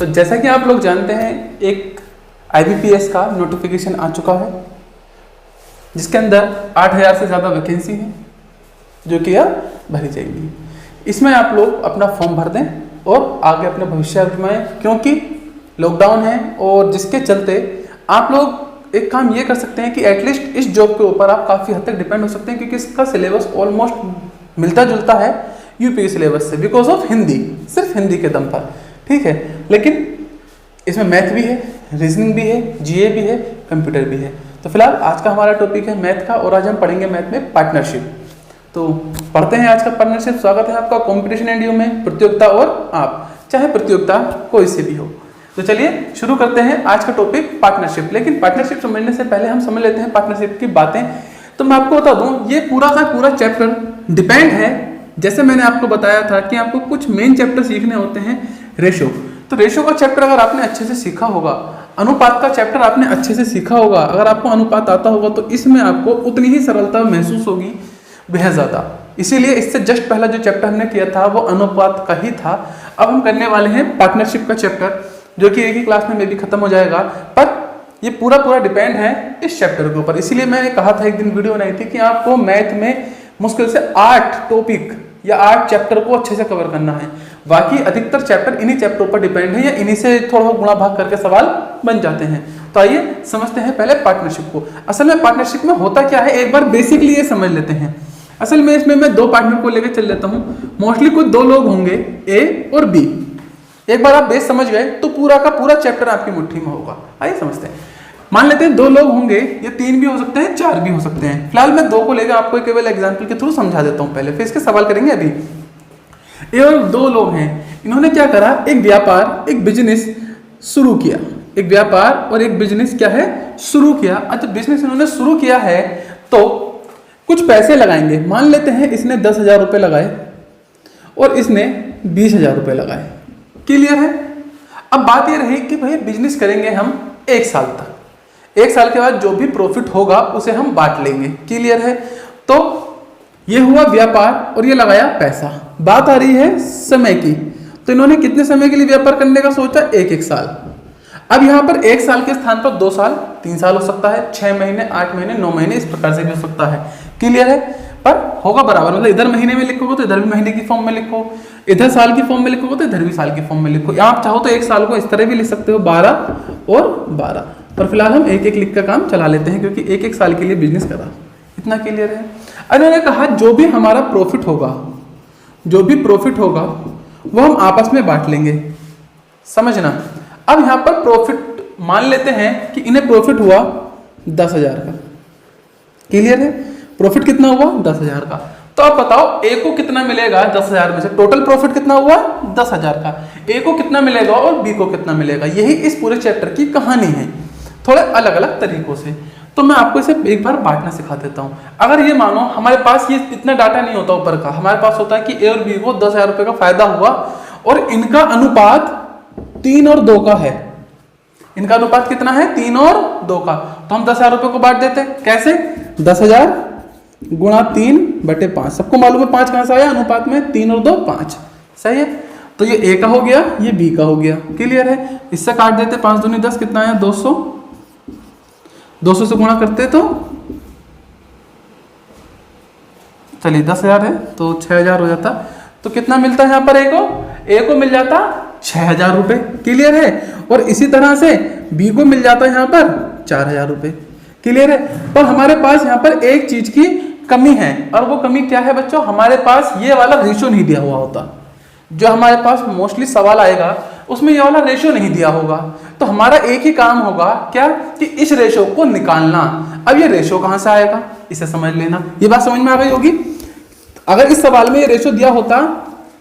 तो जैसा कि आप लोग जानते हैं, एक IBPS का नोटिफिकेशन आ चुका है जिसके अंदर 8000 से ज़्यादा वैकेंसी है जो कि अब भरी जाएगी। इसमें आप लोग अपना फॉर्म भर दें और आगे अपने भविष्य आजमाएं, क्योंकि लॉकडाउन है और जिसके चलते आप लोग एक काम ये कर सकते हैं कि एटलीस्ट इस जॉब के ऊपर आप काफ़ी हद तक डिपेंड हो सकते हैं, क्योंकि इसका सिलेबस ऑलमोस्ट मिलता जुलता है यूपी के सिलेबस से, बिकॉज ऑफ हिंदी, सिर्फ हिंदी के दम पर, ठीक है। लेकिन इसमें मैथ भी है, रीजनिंग भी है, GA भी है, कंप्यूटर भी है। तो फिलहाल आज का हमारा टॉपिक है मैथ का और आज हम पढ़ेंगे मैथ में पार्टनरशिप। तो पढ़ते हैं आज का पार्टनरशिप। स्वागत है आपका कंपटीशन एंड में, प्रतियोगिता और आप, चाहे प्रतियोगिता कोई से भी हो। तो चलिए शुरू करते हैं आज का टॉपिक पार्टनरशिप। लेकिन पार्टनरशिप समझने से पहले हम समझ लेते हैं पार्टनरशिप की बातें। तो मैं आपको बता दूं, ये पूरा का पूरा चैप्टर डिपेंड है, जैसे मैंने आपको बताया था कि आपको कुछ मेन चैप्टर सीखने होते हैं। रेशो, तो रेशो का चैप्टर अगर आपने अच्छे से सीखा होगा, अनुपात का चैप्टर आपने अच्छे से सीखा होगा, अगर आपको अनुपात आता होगा तो इसमें आपको उतनी ही सरलता महसूस होगी, बेहद ज़्यादा। इसीलिए इससे जस्ट पहला जो चैप्टर हमने किया था वो अनुपात का ही था। अब हम करने वाले हैं पार्टनरशिप का चैप्टर, जो कि एक ही क्लास में भी खत्म हो जाएगा, पर ये पूरा डिपेंड है इस चैप्टर के ऊपर। इसीलिए मैंने कहा था, एक दिन वीडियो बनाई थी कि आपको मैथ में मुश्किल से 8 टॉपिक या 8 चैप्टर को अच्छे से कवर करना है। बाकी अधिकतर चैप्टर इन्हीं चैप्टर पर डिपेंड है या इन्हीं से थोड़ा गुणा भाग करके सवाल बन जाते हैं। तो आइए समझते हैं पहले पार्टनरशिप को। असल में पार्टनरशिप में होता क्या है, एक बार बेसिकली ये समझ लेते हैं। असल में इसमें मैं 2 पार्टनर को लेकर चल लेता हूँ। मोस्टली कुछ 2 लोग होंगे, A और B। एक बार आप बेस समझ गए तो पूरा का पूरा चैप्टर आपकी मुट्ठी में होगा। आइए समझते हैं। मान लेते हैं 2 लोग होंगे, या 3 भी हो सकते हैं, 4 भी हो सकते हैं। फिलहाल मैं 2 को लेकर आपको केवल एग्जांपल के थ्रू समझा देता हूं पहले, फिर इसके सवाल करेंगे। अभी ये और 2 लोग हैं, इन्होंने क्या करा, एक व्यापार, एक बिजनेस शुरू किया। एक व्यापार और एक बिजनेस क्या है, शुरू किया। अच्छा, बिजनेस इन्होंने शुरू किया है तो कुछ पैसे लगाएंगे। मान लेते हैं इसने 10,000 रुपये लगाए और इसने 20,000 रुपये लगाए। क्लियर है। अब बात ये रही कि भाई बिजनेस करेंगे हम 1 साल तक, 1 साल के बाद जो भी प्रॉफिट होगा उसे हम बांट लेंगे। क्लियर है। तो ये हुआ व्यापार और ये लगाया पैसा। बात आ रही है समय की, तो इन्होंने कितने समय के लिए व्यापार करने का सोचा, 1 साल। अब यहाँ पर 1 साल के स्थान पर 2 साल, 3 साल हो सकता है, 6 महीने, 8 महीने, 9 महीने, इस प्रकार से भी हो सकता है। क्लियर है। पर होगा बराबर, मतलब इधर महीने में लिखोगे तो इधर भी महीने की फॉर्म में लिखो, इधर साल की फॉर्म में लिखोगे तो इधर भी साल की फॉर्म में लिखो। आप चाहो तो 1 साल को इस तरह भी लिख सकते हो, 12 और 12। पर फिलहाल हम एक लिख का काम चला लेते हैं, क्योंकि 1 साल के लिए बिजनेस करा। इतना क्लियर है। उन्होंने कहा जो भी हमारा प्रॉफिट होगा, जो भी प्रॉफिट होगा वो हम आपस में बांट लेंगे। समझना। अब यहाँ पर प्रॉफिट मान लेते हैं कि इन्हें प्रॉफिट हुआ 10,000 का। क्लियर है। प्रॉफिट कितना हुआ, 10,000 का। तो अब बताओ A को कितना मिलेगा 10,000 में से, टोटल प्रॉफिट कितना हुआ 10,000 का। A को कितना मिलेगा और B को कितना मिलेगा। यही इस पूरे चैप्टर की कहानी है, थोड़े अलग अलग तरीकों से। तो मैं आपको इसे एक बार बांटना सिखा देता हूँ। अगर ये मानो हमारे पास ये इतना डाटा नहीं होता ऊपर का, हमारे पास होता है कि A और B को 10,000 रुपये का फायदा हुआ और इनका अनुपात 3 और 2 का है। इनका अनुपात कितना है, 3 और 2 का। तो हम 10,000 रुपये को बांट देते। कैसे, 10,000 गुणा 3/5। सबको मालूम है 5 कहां से आया अनुपात में, 3 और 2 5। सही है। तो ये A का हो गया, ये B का हो गया। क्लियर है। इससे काट देते, 5 दूनी 10, कितना आया 200। 200 से गुणा करते तो चलिए 10,000 है तो 6,000 हो जाता। तो कितना मिलता है यहाँ पर A को मिल जाता 6,000 रुपये। क्लियर है। और इसी तरह से B को मिल जाता है यहाँ पर 4,000 रुपये। क्लियर है। पर हमारे पास यहाँ पर एक चीज की कमी है, और वो कमी क्या है बच्चों, हमारे पास ये वाला रेशो नहीं दिया हुआ होता। जो हमारे पास मोस्टली सवाल आएगा उसमें ये वाला रेशो नहीं दिया होगा। तो हमारा एक ही काम होगा क्या, कि इस रेशो को निकालना। अब ये रेशो कहां से आएगा, इसे समझ लेना। ये बात समझ में आ गई होगी। अगर इस सवाल में ये रेशो दिया होता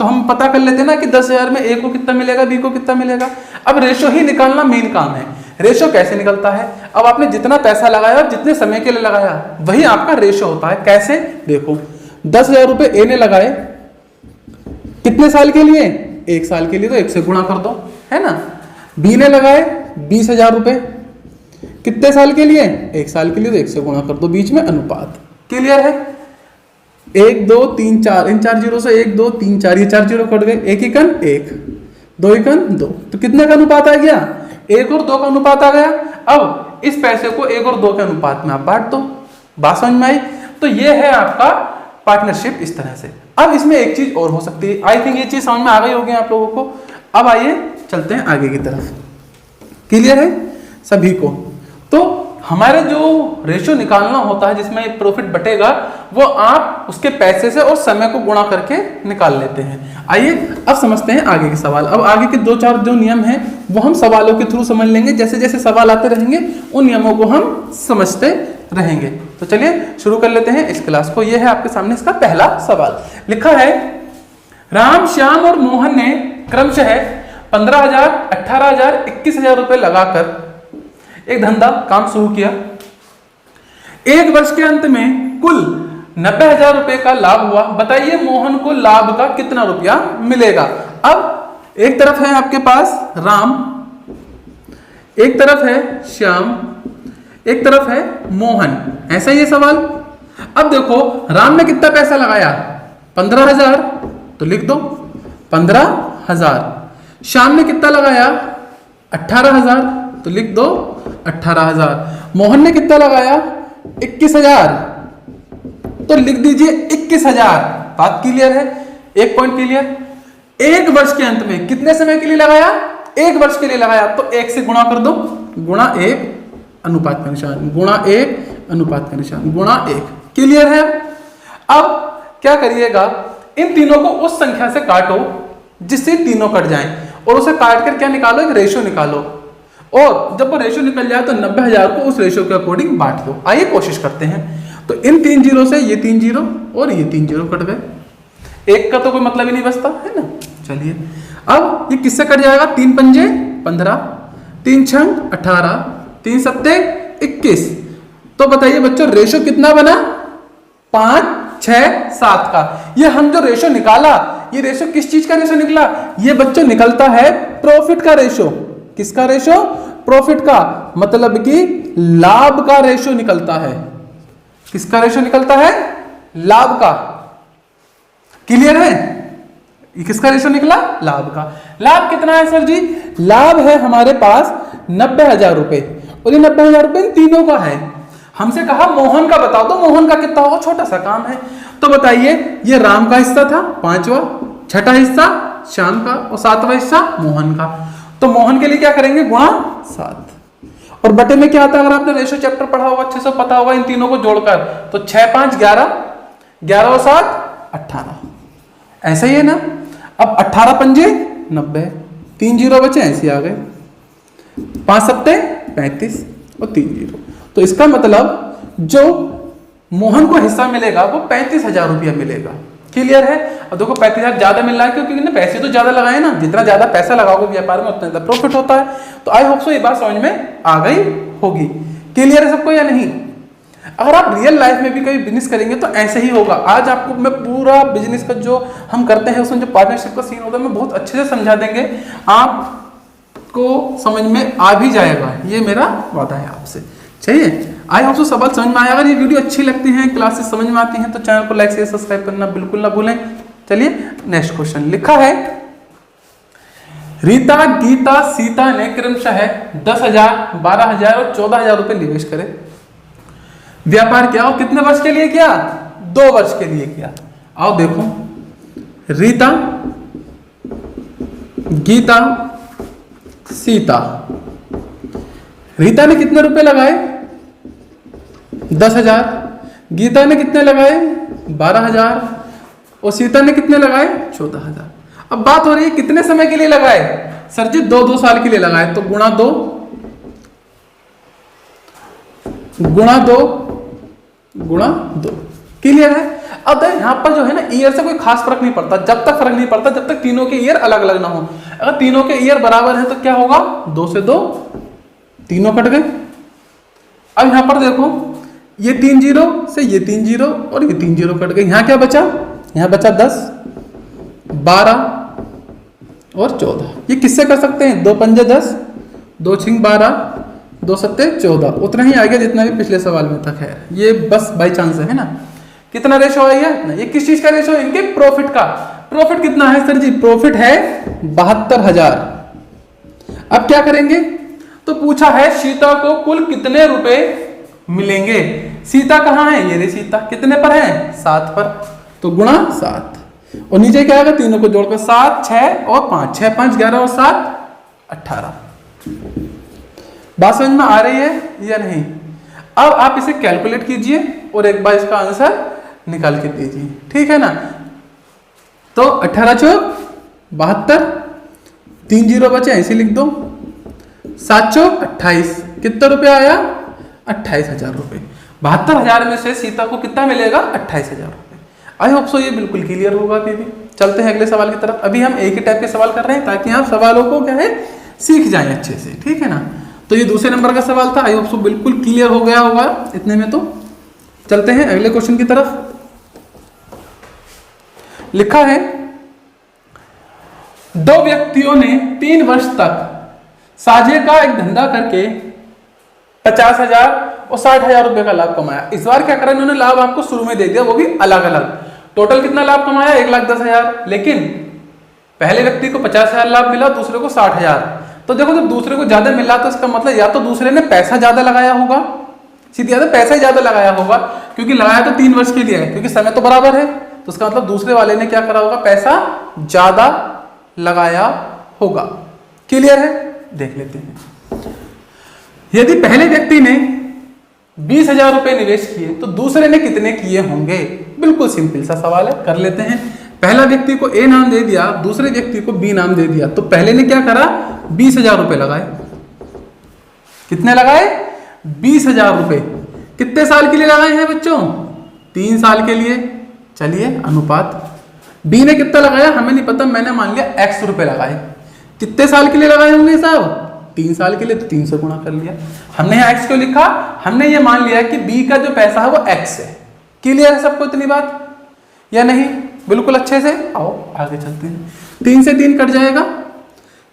तो हम पता कर लेते ना कि 10,000 में A को कितना मिलेगा, B को कितना मिलेगा। अब रेशो ही निकालना मेन काम है। रेशो कैसे निकलता है, अब आपने जितना पैसा लगाया और जितने समय के लिए लगाया वही आपका रेशो होता है। कैसे, देखो 10,000 रुपये A ने लगाए, कितने साल के लिए, 1 साल के लिए, तो 1 से गुणा कर दो, है ना। B ने लगाए 20,000 रुपये, कितने साल के लिए, 1 साल के लिए, तो 1 से गुणा कर दो, बीच में अनुपात। क्लियर है। 1 2 3 4, इन 4 जीरो से 1 2 3 4, ये 4 जीरो कट गए, 1 एकन 1, 2 एकम 2, तो कितने का अनुपात आ गया? 1 और 2 का अनुपात आ गया। अब इस पैसे को 1 और 2 के अनुपात में आप बांट दो। बात समझ में आई? तो ये है आपका पार्टनरशिप इस तरह से। अब इसमें एक चीज और हो सकती है, आई थिंक ये चीज समझ में आ गई होगी आप लोगों को। अब आइए चलते हैं आगे की तरफ। क्लियर है सभी को? तो हमारे जो रेशियो निकालना होता है जिसमें प्रॉफिट बटेगा, वो आप उसके पैसे से और समय को गुणा करके निकाल लेते हैं। आइए अब समझते हैं आगे के सवाल। अब आगे के 2-4 जो नियम हैं वो हम सवालों के थ्रू समझ लेंगे। जैसे जैसे सवाल आते रहेंगे उन नियमों को हम समझते रहेंगे। तो चलिए शुरू कर लेते हैं इस क्लास को। यह है आपके सामने इसका पहला सवाल। लिखा है, राम, श्याम और मोहन ने क्रमशः 15,000, 18,000, 21,000 रुपए लगाकर एक धंधा काम शुरू किया। 1 वर्ष के अंत में कुल 90,000 रुपए का लाभ हुआ। बताइए मोहन को लाभ का कितना रुपया मिलेगा? अब एक तरफ है आपके पास राम, एक तरफ है श्याम, एक तरफ है मोहन। ऐसा ही है सवाल। अब देखो राम ने कितना पैसा लगाया? 15,000, तो लिख दो 15,000। श्याम ने कितना लगाया? 18,000, तो लिख दो 18,000। मोहन ने कितना लगाया? 21,000, तो लिख दीजिए 21,000। बात क्लियर है? एक पॉइंट क्लियर। 1 वर्ष के अंत में कितने समय के लिए लगाया? 1 वर्ष के लिए लगाया, तो 1 से गुणा कर दो। गुणा 1 अनुपात का निशान, गुणा 1 अनुपात का निशान, गुणा 1। क्लियर है? अब क्या करिएगा, इन तीनों को उस संख्या से काटो जिससे तीनों कट जाएं, और उसे काट कर क्या निकालो? एक रेशियो निकालो। और जब वो रेशियो निकल जाए तो 90,000 को उस रेशियो के अकॉर्डिंग बांट दो। आइए कोशिश करते हैं। तो इन 3 जीरो से ये 3 जीरो और ये 3 जीरो कट गए। 1 का तो कोई मतलब ही नहीं बचता है ना। चलिए अब ये किससे कट जाएगा? 3 पंजे 15, 3 छंग 18, 3 सत्ते 21। तो बताइए बच्चों रेशियो कितना बना? 5, 6, 7 का। ये हम जो रेशियो निकाला, ये रेशियो किस चीज का रेशियो निकला? ये बच्चों निकलता है प्रॉफिट का रेशियो। किसका रेशियो? प्रॉफिट का, मतलब कि लाभ का रेशियो निकलता है। किसका रेशियो निकलता है? लाभ का। क्लियर है? ये किसका रेशियो निकला? लाभ का। लाभ कितना है सर जी? लाभ है हमारे पास 90,000 रुपए, और ये 90,000 रुपए इन तीनों का है। हमसे कहा मोहन का बताओ, तो मोहन का कितना होगा? छोटा सा काम है। तो बताइए ये राम का हिस्सा था 5वां, 6ठा हिस्सा श्याम का और 7वां हिस्सा मोहन का। तो मोहन के लिए क्या करेंगे? गुणा 7। और बटे में क्या आता है? अगर आपने रेशियो चैप्टर पढ़ा होगा, अच्छे से पता होगा इन तीनों को जोड़कर, तो 6, 5, 11, 11 और 7 18। ऐसा ही है ना। अब 18 पंजे 90, 3 जीरो बचे ऐसे आ गए, 5 सत्ते 35 और 3 जीरो। तो इसका मतलब जो मोहन को हिस्सा मिलेगा वो 35,000 रुपया मिलेगा। क्लियर है? अब देखो 35,000 ज्यादा मिल रहा है क्योंकि पैसे तो ज्यादा लगाए ना। जितना ज्यादा पैसा लगाओगे व्यापार में उतना ज्यादा प्रॉफिट होता है। तो आई होप सो ये बात समझ में आ गई होगी। क्लियर है सबको या नहीं? अगर आप रियल लाइफ में भी कभी बिजनेस करेंगे तो ऐसे ही होगा। आज आपको मैं पूरा बिजनेस का जो हम करते हैं उसमें जो पार्टनरशिप का सीन होता है मैं बहुत अच्छे से समझा देंगे, आपको समझ में आ भी जाएगा। ये मेरा वादा है आपसे। चाहिए? आई होप सो सवाल समझ में आया। अगर ये वीडियो अच्छी लगती है, क्लासेस समझ में आती हैं, तो चैनल को लाइक शेयर सब्सक्राइब करना बिल्कुल ना भूलें। चलिए नेक्स्ट क्वेश्चन। लिखा है, रीता, गीता, सीता ने क्रमशः 10,000, 12,000 और 14,000 रुपए निवेश करे। व्यापार किया और कितने वर्ष के लिए किया? 2 वर्ष के लिए किया। आओ देखो, रीता, गीता, सीता। रीता ने कितने रुपए लगाए? 10,000। गीता ने कितने लगाए? 12,000। और सीता ने कितने लगाए? 14,000। अब बात हो रही है कितने समय के लिए लगाए? सर जी 2-2 साल के लिए लगाए, तो गुणा 2 गुणा 2 गुणा 2। क्लियर है? अब यहां पर जो है ना ईयर से कोई खास फर्क नहीं पड़ता। जब तक फर्क नहीं पड़ता जब तक तीनों के ईयर अलग अलग ना हो। अगर तीनों के ईयर बराबर है तो क्या होगा? 2 से 2 तीनों कट गए। अब यहां पर देखो ये 3 जीरो से ये 3 जीरो और ये 3 जीरो कट गए। यहां क्या बचा? यहां बचा 10, 12 और 14। ये किससे कर सकते हैं? 2 पंजे 10, 2 छिंग 12, 2 सत्ते 14। उतना ही आ गया जितना भी पिछले सवाल में था। खैर ये बस बाई चांस है ना। कितना रेशो आ गया? ये किस चीज का रेशो? इनके प्रॉफिट का। प्रॉफिट कितना है सर जी? प्रॉफिट है 72,000। अब क्या करेंगे? तो पूछा है सीता को कुल कितने रुपए मिलेंगे। सीता कहाँ है? ये रे सीता। कितने पर है? 7 पर, तो गुणा 7। और नीचे क्या आएगा? तीनों को जोड़कर 7, 6 और 5, 6, 5, 11 और 7, 18। बात समझ में आ रही है या नहीं? अब आप इसे कैलकुलेट कीजिए और एक बार इसका आंसर निकाल के दीजिए, ठीक है ना। तो 18 चौक 72, 3 जीरो बचे ऐसे लिख दो, 7 चौक 28। कितना रुपया आया? 28,000 रुपये। 72,000 में से सीता को कितना मिलेगा? 28,000 रुपये। आई होप सो ये बिल्कुल क्लियर होगा। अभी भी चलते हैं अगले सवाल की तरफ। अभी हम एक ही टाइप के सवाल कर रहे हैं ताकि आप सवालों को क्या है सीख जाएं अच्छे से, ठीक है ना। तो ये दूसरे नंबर का सवाल था। आई होप सो बिल्कुल क्लियर हो गया होगा इतने में। तो चलते हैं अगले क्वेश्चन की तरफ। लिखा है 2 व्यक्तियों ने 3 वर्ष तक साझे का एक धंधा करके 50,000 और 60,000 रुपए का लाभ कमाया। इस बार क्या करा इन्होंने? लाभ आपको शुरू में दे दिया, वो भी अलग अलग। टोटल कितना लाभ कमाया? 1,10,000। लेकिन पहले व्यक्ति को 50,000 लाभ मिला, दूसरे को 60,000। तो देखो जब दूसरे को ज्यादा मिला तो इसका मतलब या तो दूसरे ने पैसा ज्यादा लगाया होगा, सीधी बात है पैसा ही ज्यादा लगाया होगा, क्योंकि लगाया तो 3 वर्ष के लिए है, क्योंकि समय तो बराबर है। तो इसका मतलब दूसरे वाले ने क्या करा होगा? पैसा ज्यादा लगाया होगा। क्लियर है? देख लेते हैं। यदि पहले व्यक्ति ने 20,000 रुपए निवेश किए तो दूसरे ने कितने किए होंगे? बिल्कुल सिंपल सा सवाल है, कर लेते हैं। पहला व्यक्ति को ए नाम दे दिया, दूसरे व्यक्ति को बी नाम दे दिया। तो पहले ने क्या करा? 20,000 रुपए लगाए। कितने लगाए? 20,000 रुपए। कितने साल के लिए लगाए हैं बच्चों? 3 साल के लिए। चलिए अनुपात। बी ने कितना लगाया हमें नहीं पता, मैंने मान लिया x रुपए लगाए। कितने साल के लिए लगाए होंगे साहब? 3 साल के लिए, तो 3 से गुणा कर लिया। हमने यहाँ x क्यों लिखा? हमने ये मान लिया कि b का जो पैसा है वो x है। क्लियर है सबको इतनी बात या नहीं? बिल्कुल अच्छे से। आओ आगे चलते हैं। 3 से 3 कट जाएगा।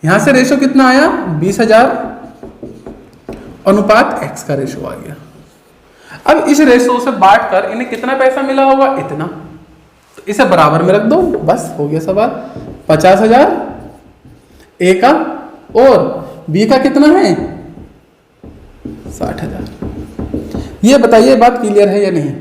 यहां से रेशो कितना आया? 20,000 अनुपात x का रेशो आ गया। अब इस रेशो से बांटकर इन्हें कितना पैसा मिला होगा? इतना। तो इसे बराबर में रख दो, बस हो गया सवाल। 50,000 ए का और बी का कितना है? 60,000। ये बताइए बात क्लियर है या नहीं?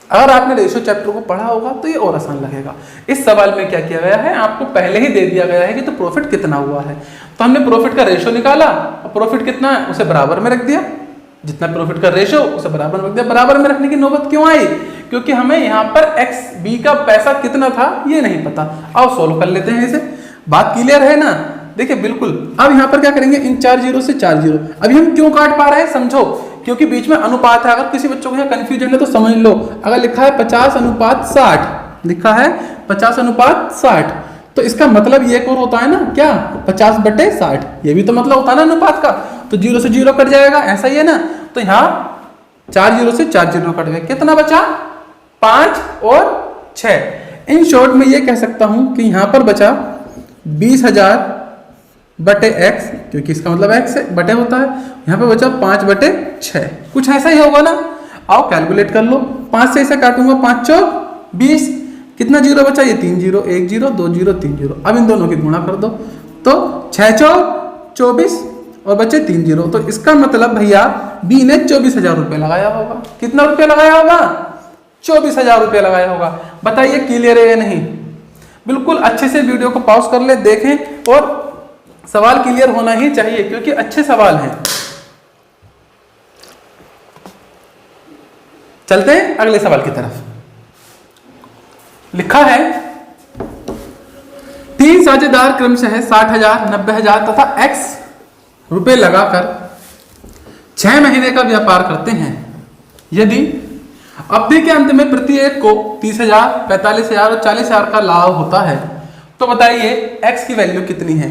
अगर आपने रेशो चैप्टर को पढ़ा होगा तो ये और आसान लगेगा। इस सवाल में क्या किया गया है? आपको पहले ही दे दिया गया है कि तो प्रॉफिट कितना हुआ है, तो हमने प्रॉफिट का रेशो निकाला और प्रॉफिट कितना है उसे बराबर में रख दिया। जितना प्रॉफिट का रेशो उसे बराबर में रख दिया। बराबर में रखने की नौबत क्यों आई? क्योंकि हमें यहाँ पर एक्स बी का पैसा कितना था ये नहीं पता। आओ सोल्व कर लेते हैं इसे। बात क्लियर है ना? देखिए बिल्कुल। अब यहाँ पर क्या करेंगे? इन 4 जीरो से 4 जीरो। अभी हम क्यों काट पा रहे हैं समझो, क्योंकि बीच में अनुपात है। अगर किसी बच्चों को यहाँ कंफ्यूजन है तो समझ लो। अगर लिखा है 50 अनुपात 60, लिखा है 50 अनुपात 60, तो इसका मतलब ये एक और होता है ना क्या? 50/60। ये भी तो मतलब होता है ना अनुपात का। तो 0 से 0 कट जाएगा, ऐसा ही है ना। तो यहाँ 4 जीरो से 4 जीरो कट गए। कितना बचा? 5 और 6। इन शॉर्ट में ये कह सकता हूं कि यहाँ पर बचा 20,000/x, क्योंकि इसका मतलब x है, बटे होता है। यहाँ पे बचा 5/6। कुछ ऐसा ही होगा ना। आओ कैलकुलेट कर लो। 5 से इसे काटूंगा, 5 चौक 20। कितना जीरो बचा? ये 3 जीरो, 1 जीरो, 2 जीरो, 3 जीरो। अब इन दोनों की गुणा कर दो, तो 6 चौक 24 और बचे 3 जीरो। तो इसका मतलब भैया बी ने 24,000 रुपये लगाया होगा। कितना रुपया लगाया होगा? 24,000 रुपये लगाया होगा। बताइए क्लियर है या नहीं? बिल्कुल अच्छे से वीडियो को पॉज कर ले, देखें, और सवाल क्लियर होना ही चाहिए क्योंकि अच्छे सवाल हैं। चलते हैं अगले सवाल की तरफ। लिखा है 3 साझेदार क्रमशः 60,000, 90,000 तथा x रुपए लगाकर 6 महीने का व्यापार करते हैं। यदि अवधि के अंत में प्रत्येक को 30,000, 45,000 और 40,000 का लाभ होता है तो बताइए x की वैल्यू कितनी है?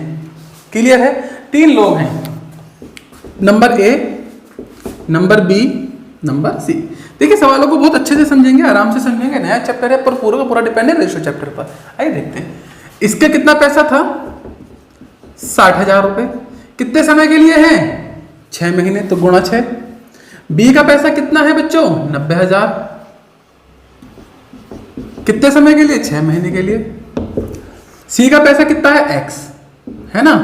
क्लियर है? 3 लोग हैं, number A, number B, number C. देखिए सवालों को बहुत अच्छे से समझेंगे, आराम से समझेंगे। नया चैप्टर है पर पूरा का पूरा डिपेंड है रेशो चैप्टर पर। आइए देखते हैं। इसके कितना पैसा था? 60,000 रुपए। कितने समय के लिए है? 6 महीने, तो गुणा 6। बी का पैसा कितना है बच्चों? 90,000। कितने समय के लिए? 6 महीने के लिए। सी का पैसा कितना है? एक्स, है ना?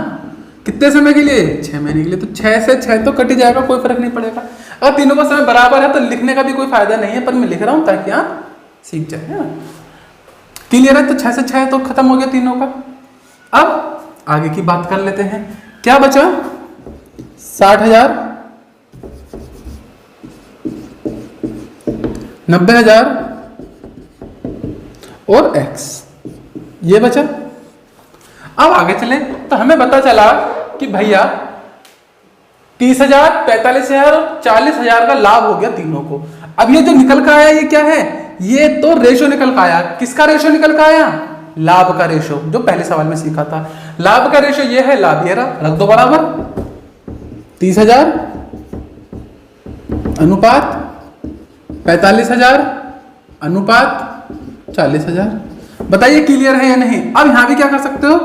कितने समय के लिए? 6 महीने के लिए। तो 6 से 6 तो कट ही जाएगा, कोई फर्क नहीं पड़ेगा। अगर तीनों का समय बराबर है तो लिखने का भी कोई फायदा नहीं है, पर मैं लिख रहा हूं ताकि आप सीख जाए, है ना? क्लियर है? तो 6 से 6 तो खत्म हो गया तीनों का। अब आगे की बात कर लेते हैं। क्या बचा? 60,000, 90,000 और x, ये बचा। अब आगे चले तो हमें पता चला कि भैया 30,000, 45,000 और 40,000 का लाभ हो गया तीनों को। अब ये जो निकल का आया ये क्या है? ये तो रेशो निकल का आया। किसका रेशो निकल का आया? लाभ का रेशो, जो पहले सवाल में सीखा था। लाभ का रेशो ये है, लाभ ये रहा, रख दो बराबर। 30,000 अनुपात 45,000 अनुपात 40,000। बताइए क्लियर है या नहीं? अब यहां भी क्या कर सकते हो?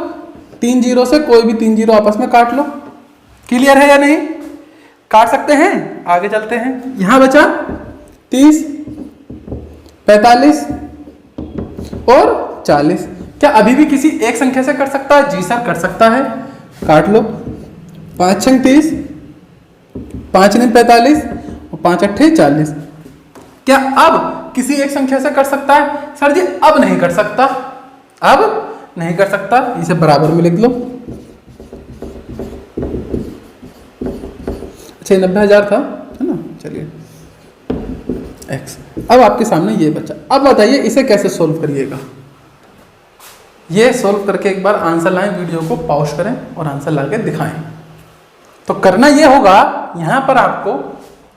3 जीरो से कोई भी 3 जीरो आपस में काट लो। क्लियर है या नहीं? काट सकते हैं। आगे चलते हैं। यहां बचा 30, 45 और 40। क्या अभी भी किसी एक संख्या से कट सकता है? जी सर कर सकता है। काट लो। 5 छंग 30, 5 9 45 और 5 अट्ठे 40। क्या अब किसी एक संख्या से कर सकता है? सर जी अब नहीं कर सकता, अब नहीं कर सकता। इसे बराबर में लिख लो। अच्छा 90,000 था, है ना? चलिए x। अब आपके सामने ये बचा। अब बताइए इसे कैसे सोल्व करिएगा। ये सोल्व करके एक बार आंसर लाएं, वीडियो को पॉज करें और आंसर ला के दिखाएं। तो करना ये होगा, यहां पर आपको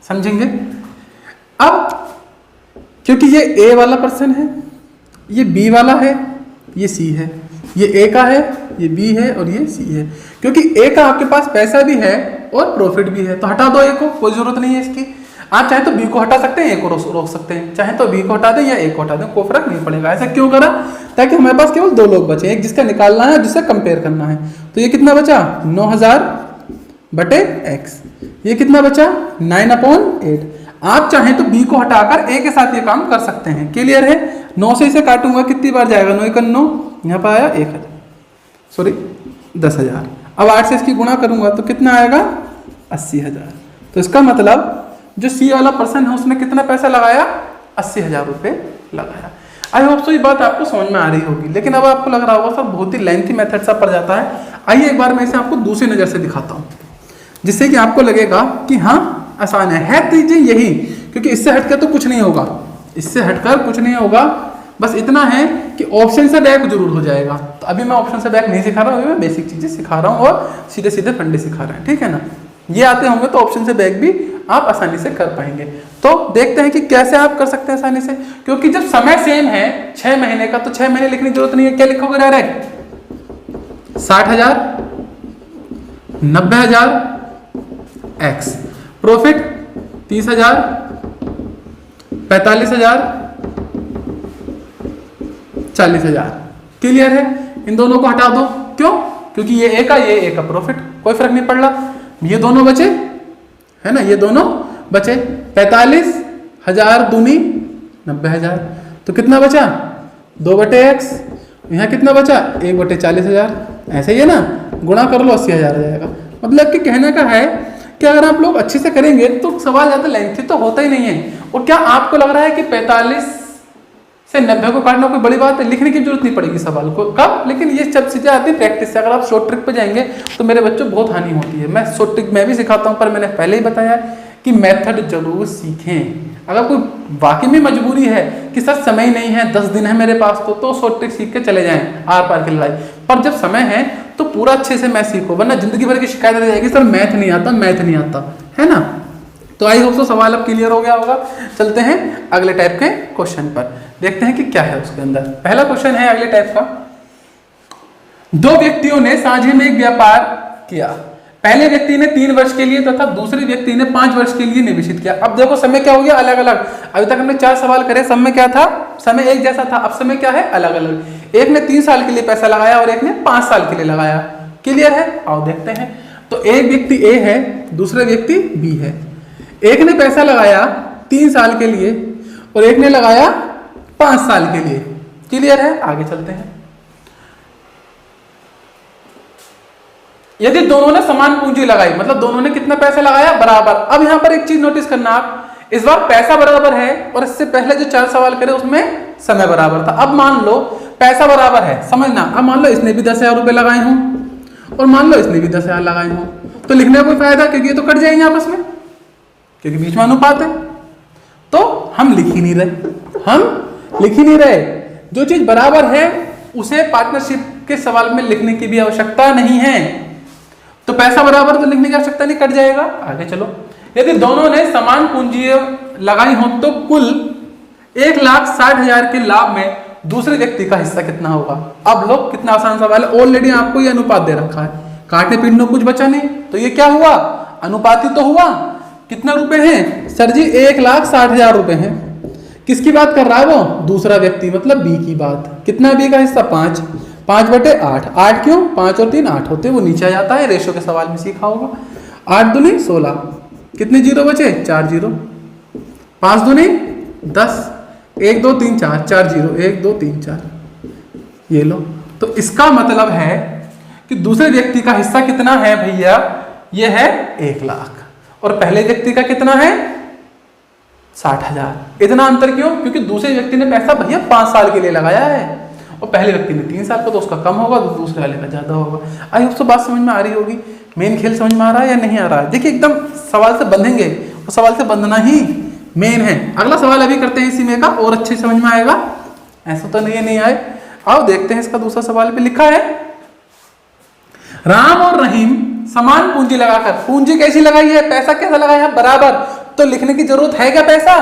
समझेंगे। अब क्योंकि ये ए वाला पर्सन है, ये बी वाला है, ये सी है, ये ए का है, ये बी है और ये सी है। क्योंकि ए का आपके पास पैसा भी है और प्रॉफिट भी है, तो हटा दो ए को, कोई जरूरत नहीं है इसकी। आप चाहे तो बी को हटा सकते हैं, ए को रोक सकते हैं, चाहे तो बी को हटा दें या ए को हटा दें, कोई फर्क नहीं पड़ेगा। ऐसा क्यों करा? ताकि हमारे पास केवल 2 लोग बचे, एक जिसका निकालना है, जिससे कंपेयर करना है। तो ये कितना बचा? 9,000 बटे एक्स। ये कितना बचा? 9/8। आप चाहें तो बी को हटाकर ए के साथ ये काम कर सकते हैं। क्लियर है? 9 से इसे काटूंगा, कितनी बार जाएगा? 9 × 9, यहाँ पर आया 1,000, सॉरी 10,000। अब 8 से इसकी गुणा करूंगा तो कितना आएगा? 80,000। तो इसका मतलब जो सी वाला पर्सन है उसने कितना पैसा लगाया? 80,000 रुपये लगाया। आई होप सो ये बात आपको समझ में आ रही होगी। लेकिन अब आपको लग रहा होगा सर बहुत ही लेंथी मेथड सा पड़ जाता है। आइए एक बार मैं इसे आपको दूसरी नज़र से दिखाता हूँ, जिससे कि आपको लगेगा कि हाँ आसान है चीजें यही। क्योंकि इससे हटकर तो कुछ नहीं होगा, इससे हटकर कुछ नहीं होगा। बस इतना है कि ऑप्शन से बैक जरूर हो जाएगा। तो अभी मैं ऑप्शन से बैक नहीं सिखा रहा हूँ, अभी मैं बेसिक चीजें सिखा रहा हूँ और सीधे सीधे फंडे सिखा रहे हैं, ठीक है ना? ये आते होंगे तो ऑप्शन से बैक भी आप आसानी से कर पाएंगे। तो देखते हैं कि कैसे आप कर सकते हैं आसानी से। क्योंकि जब समय सेम है 6 महीने का, तो 6 महीने लिखने की जरूरत नहीं है। क्या लिखोगे डायरेक्ट? 60,000, 90,000 x, profit 30,000, 45,000, 40,000। क्लियर है? इन दोनों को हटा दो। क्यों? क्योंकि ये ए का, ये ए का प्रॉफिट, कोई फर्क नहीं पड़ रहा। ये दोनों बचे, है ना? ये दोनों बचे। 45,000 दूनी 90,000, तो कितना बचा? 2/x। यहाँ कितना बचा? 1/40,000। ऐसे ही है ना? गुणा कर लो, 80,000 आ जाएगा। मतलब कि कहने का है कि अगर आप लोग अच्छे से करेंगे तो सवाल ज्यादा लेंथी तो होता ही नहीं है। और क्या आपको लग रहा है कि 45 से 90 को काटना कोई बड़ी बात है? लिखने की जरूरत नहीं पड़ेगी सवाल को। कब? लेकिन ये सब चीजें आती है प्रैक्टिस से। अगर आप शॉर्ट ट्रिक पे जाएंगे तो मेरे बच्चों बहुत हानि होती है। मैं शॉर्ट ट्रिक मैं भी सिखाता हूँ, पर मैंने पहले ही बताया कि मेथड जरूर सीखें। अगर कोई वाकई में मजबूरी है कि सर समय नहीं है, 10 दिन है मेरे पास, तो शॉर्ट ट्रिक सीख के चले जाएं, आर पार की लड़ाई। पर जब समय है तो पूरा अच्छे से मैथ सीखो, वरना जिंदगी भर की शिकायत रह जाएगी, सर मैथ नहीं आता, मैथ नहीं आता, है ना? तो आई होप सो सवाल अब क्लियर हो गया होगा। चलते हैं अगले टाइप के क्वेश्चन पर, देखते हैं कि क्या है उसके अंदर। पहला क्वेश्चन है अगले टाइप का। 2 व्यक्तियों ने साझे में एक व्यापार किया। पहले व्यक्ति ने 3 वर्ष के लिए तथा दूसरे व्यक्ति ने 5 वर्ष के लिए निवेशित किया। अब देखो समय क्या हो गया? अलग अलग। अभी तक हमने 4 सवाल करे, समय क्या था? समय एक जैसा था। अब समय क्या है? अलग अलग। एक ने 3 साल के लिए पैसा लगाया और एक ने 5 साल के लिए लगाया। क्लियर है? आओ देखते हैं। तो एक व्यक्ति ए है, दूसरा व्यक्ति बी है। एक ने पैसा लगाया 3 साल के लिए और एक ने लगाया 5 साल के लिए। क्लियर है? आगे चलते हैं। यदि दोनों ने समान पूंजी लगाई, मतलब दोनों ने कितना पैसा लगाया? बराबर। अब यहां पर एक चीज नोटिस करना आप, इस बार पैसा बराबर है और इससे पहले जो 4 सवाल करे उसमें समय बराबर था। अब मान लो पैसा बराबर है, समझना। अब मान लो इसने भी 10,000 रुपए लगाए हों और मान लो इसने भी 10,000 लगाए हों, तो लिखने का कोई फायदा, क्योंकि ये तो कट जाएंगे आपस में, क्योंकि बीच में अनुपात है। तो हम लिख ही नहीं रहे। जो चीज बराबर है उसे पार्टनरशिप के सवाल में लिखने की भी आवश्यकता नहीं है। तो पैसा बराबर तो लिखने की आवश्यकता नहीं, कट जाएगा। आगे चलो। यदि दोनों ने समान पूंजी लगाई हो तो कुल 1,60,000 के लाभ में दूसरे व्यक्ति का हिस्सा कितना होगा? अब लोग, कितना आसान सवाल है, ऑलरेडी आपको ये अनुपात दे रखा है, काटने पीटने कुछ बचा नहीं, तो ये क्या हुआ? अनुपाती तो हुआ। कितना रुपए हैं? सर जी 1,60,000 रुपए हैं। किसकी बात कर रहा है वो? दूसरा व्यक्ति, मतलब बी की बात। कितना बी का हिस्सा? 5। 5/8। 8 क्यों? 5 और 3 8 होते, वो नीचे आ जाता है, रेशो के सवाल में सीखा होगा। 8 दूनी 16। कितने जीरो बचे? 4 जीरो। 5 दूनी 10। 1 2 3 4, 4 जीरो। 1 2 3 4, ये लो। तो इसका मतलब है कि दूसरे व्यक्ति का हिस्सा कितना है भैया? ये है 1 लाख और पहले व्यक्ति का कितना है? 60,000। इतना अंतर क्यों? क्योंकि दूसरे व्यक्ति ने पैसा भैया 5 साल के लिए लगाया है और पहले व्यक्ति ने 3 साल का, तो उसका कम होगा तो दूसरे वाले का ज्यादा होगा। आई होप तो बात समझ में आ रही होगी। मेन खेल समझ में आ रहा है या नहीं आ रहा है? देखिए एकदम सवाल से बंधेंगे और सवाल से बंधना ही मेन है। अगला सवाल अभी करते हैं इसी में का, और अच्छे समझ में आएगा, ऐसा तो नहीं आए। आओ देखते हैं इसका दूसरा सवाल पे लिखा है, राम और रहीम समान पूंजी लगाकर, पूंजी कैसी लगाई है? पैसा कैसा लगाया है? बराबर। तो लिखने की जरूरत है क्या पैसा?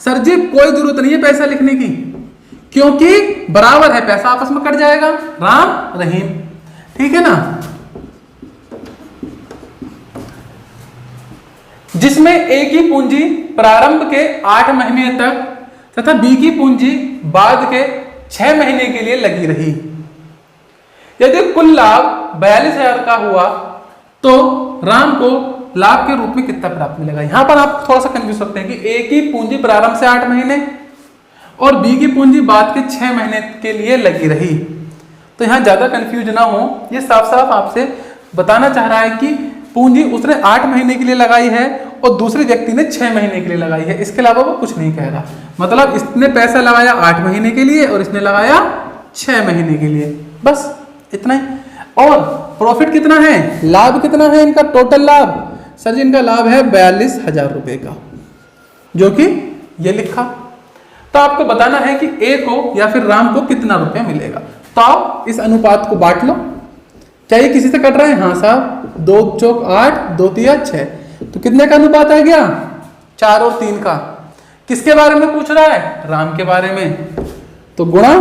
सर जी कोई जरूरत नहीं है पैसा लिखने की, क्योंकि बराबर है, पैसा आपस में कट जाएगा। राम रहीम, ठीक है ना। जिसमें ए की पूंजी प्रारंभ के 8 महीने तक तथा बी की पूंजी बाद के 6 महीने के लिए लगी रही। यदि कुल लाभ 42,000 का हुआ तो राम को लाभ के रूप में कितना प्राप्त मिलेगा? यहां पर आप थोड़ा सा कंफ्यूज सकते हैं कि ए की पूंजी प्रारंभ से 8 महीने और बी की पूंजी बाद के 6 महीने के लिए लगी रही। तो यहां ज्यादा कंफ्यूज ना हो, ये साफ साफ आपसे बताना चाह रहा है कि पूंजी उसने 8 महीने के लिए लगाई है और दूसरे व्यक्ति ने 6 महीने के लिए लगाई है। इसके अलावा वो कुछ नहीं कह रहा। मतलब इसने पैसा लगाया 8 महीने के लिए और इसने लगाया 6 महीने के लिए, बस इतना ही। और प्रॉफिट कितना है? लाभ कितना है इनका? टोटल लाभ सर जी इनका लाभ है 42,000 रुपए का, जो कि ये लिखा। तो आपको बताना है कि ए को या फिर राम को कितना रुपया मिलेगा। तो आप इस अनुपात को बांट लो। क्या ये किसी से कट रहा है? हाँ साहब, 2 चौक 8, 2 तिया 6, तो कितने का अनुपात आ गया? 4 और 3 का। किसके बारे में पूछ रहा है? राम के बारे में। तो गुणा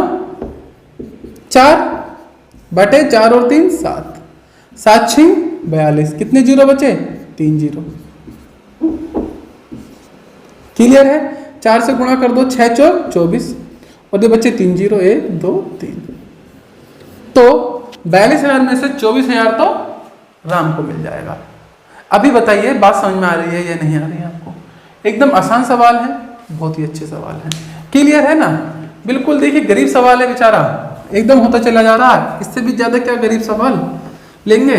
4 बटे 4 और 3 7, 7 6 42। कितने जीरो बचे? 3 जीरो। क्लियर है? 4 से गुणा कर दो, 6 चौक 24 और ये बच्चे 3 जीरो, 1 2 3। तो 42,000 में से 24,000 तो राम को मिल जाएगा। अभी बताइए बात समझ में आ रही है या नहीं आ रही है आपको? एकदम आसान सवाल है, बहुत ही अच्छे सवाल है। क्लियर है ना? बिल्कुल। देखिए गरीब सवाल है बेचारा, एकदम होता चला जा रहा है। इससे भी ज्यादा क्या गरीब सवाल लेंगे?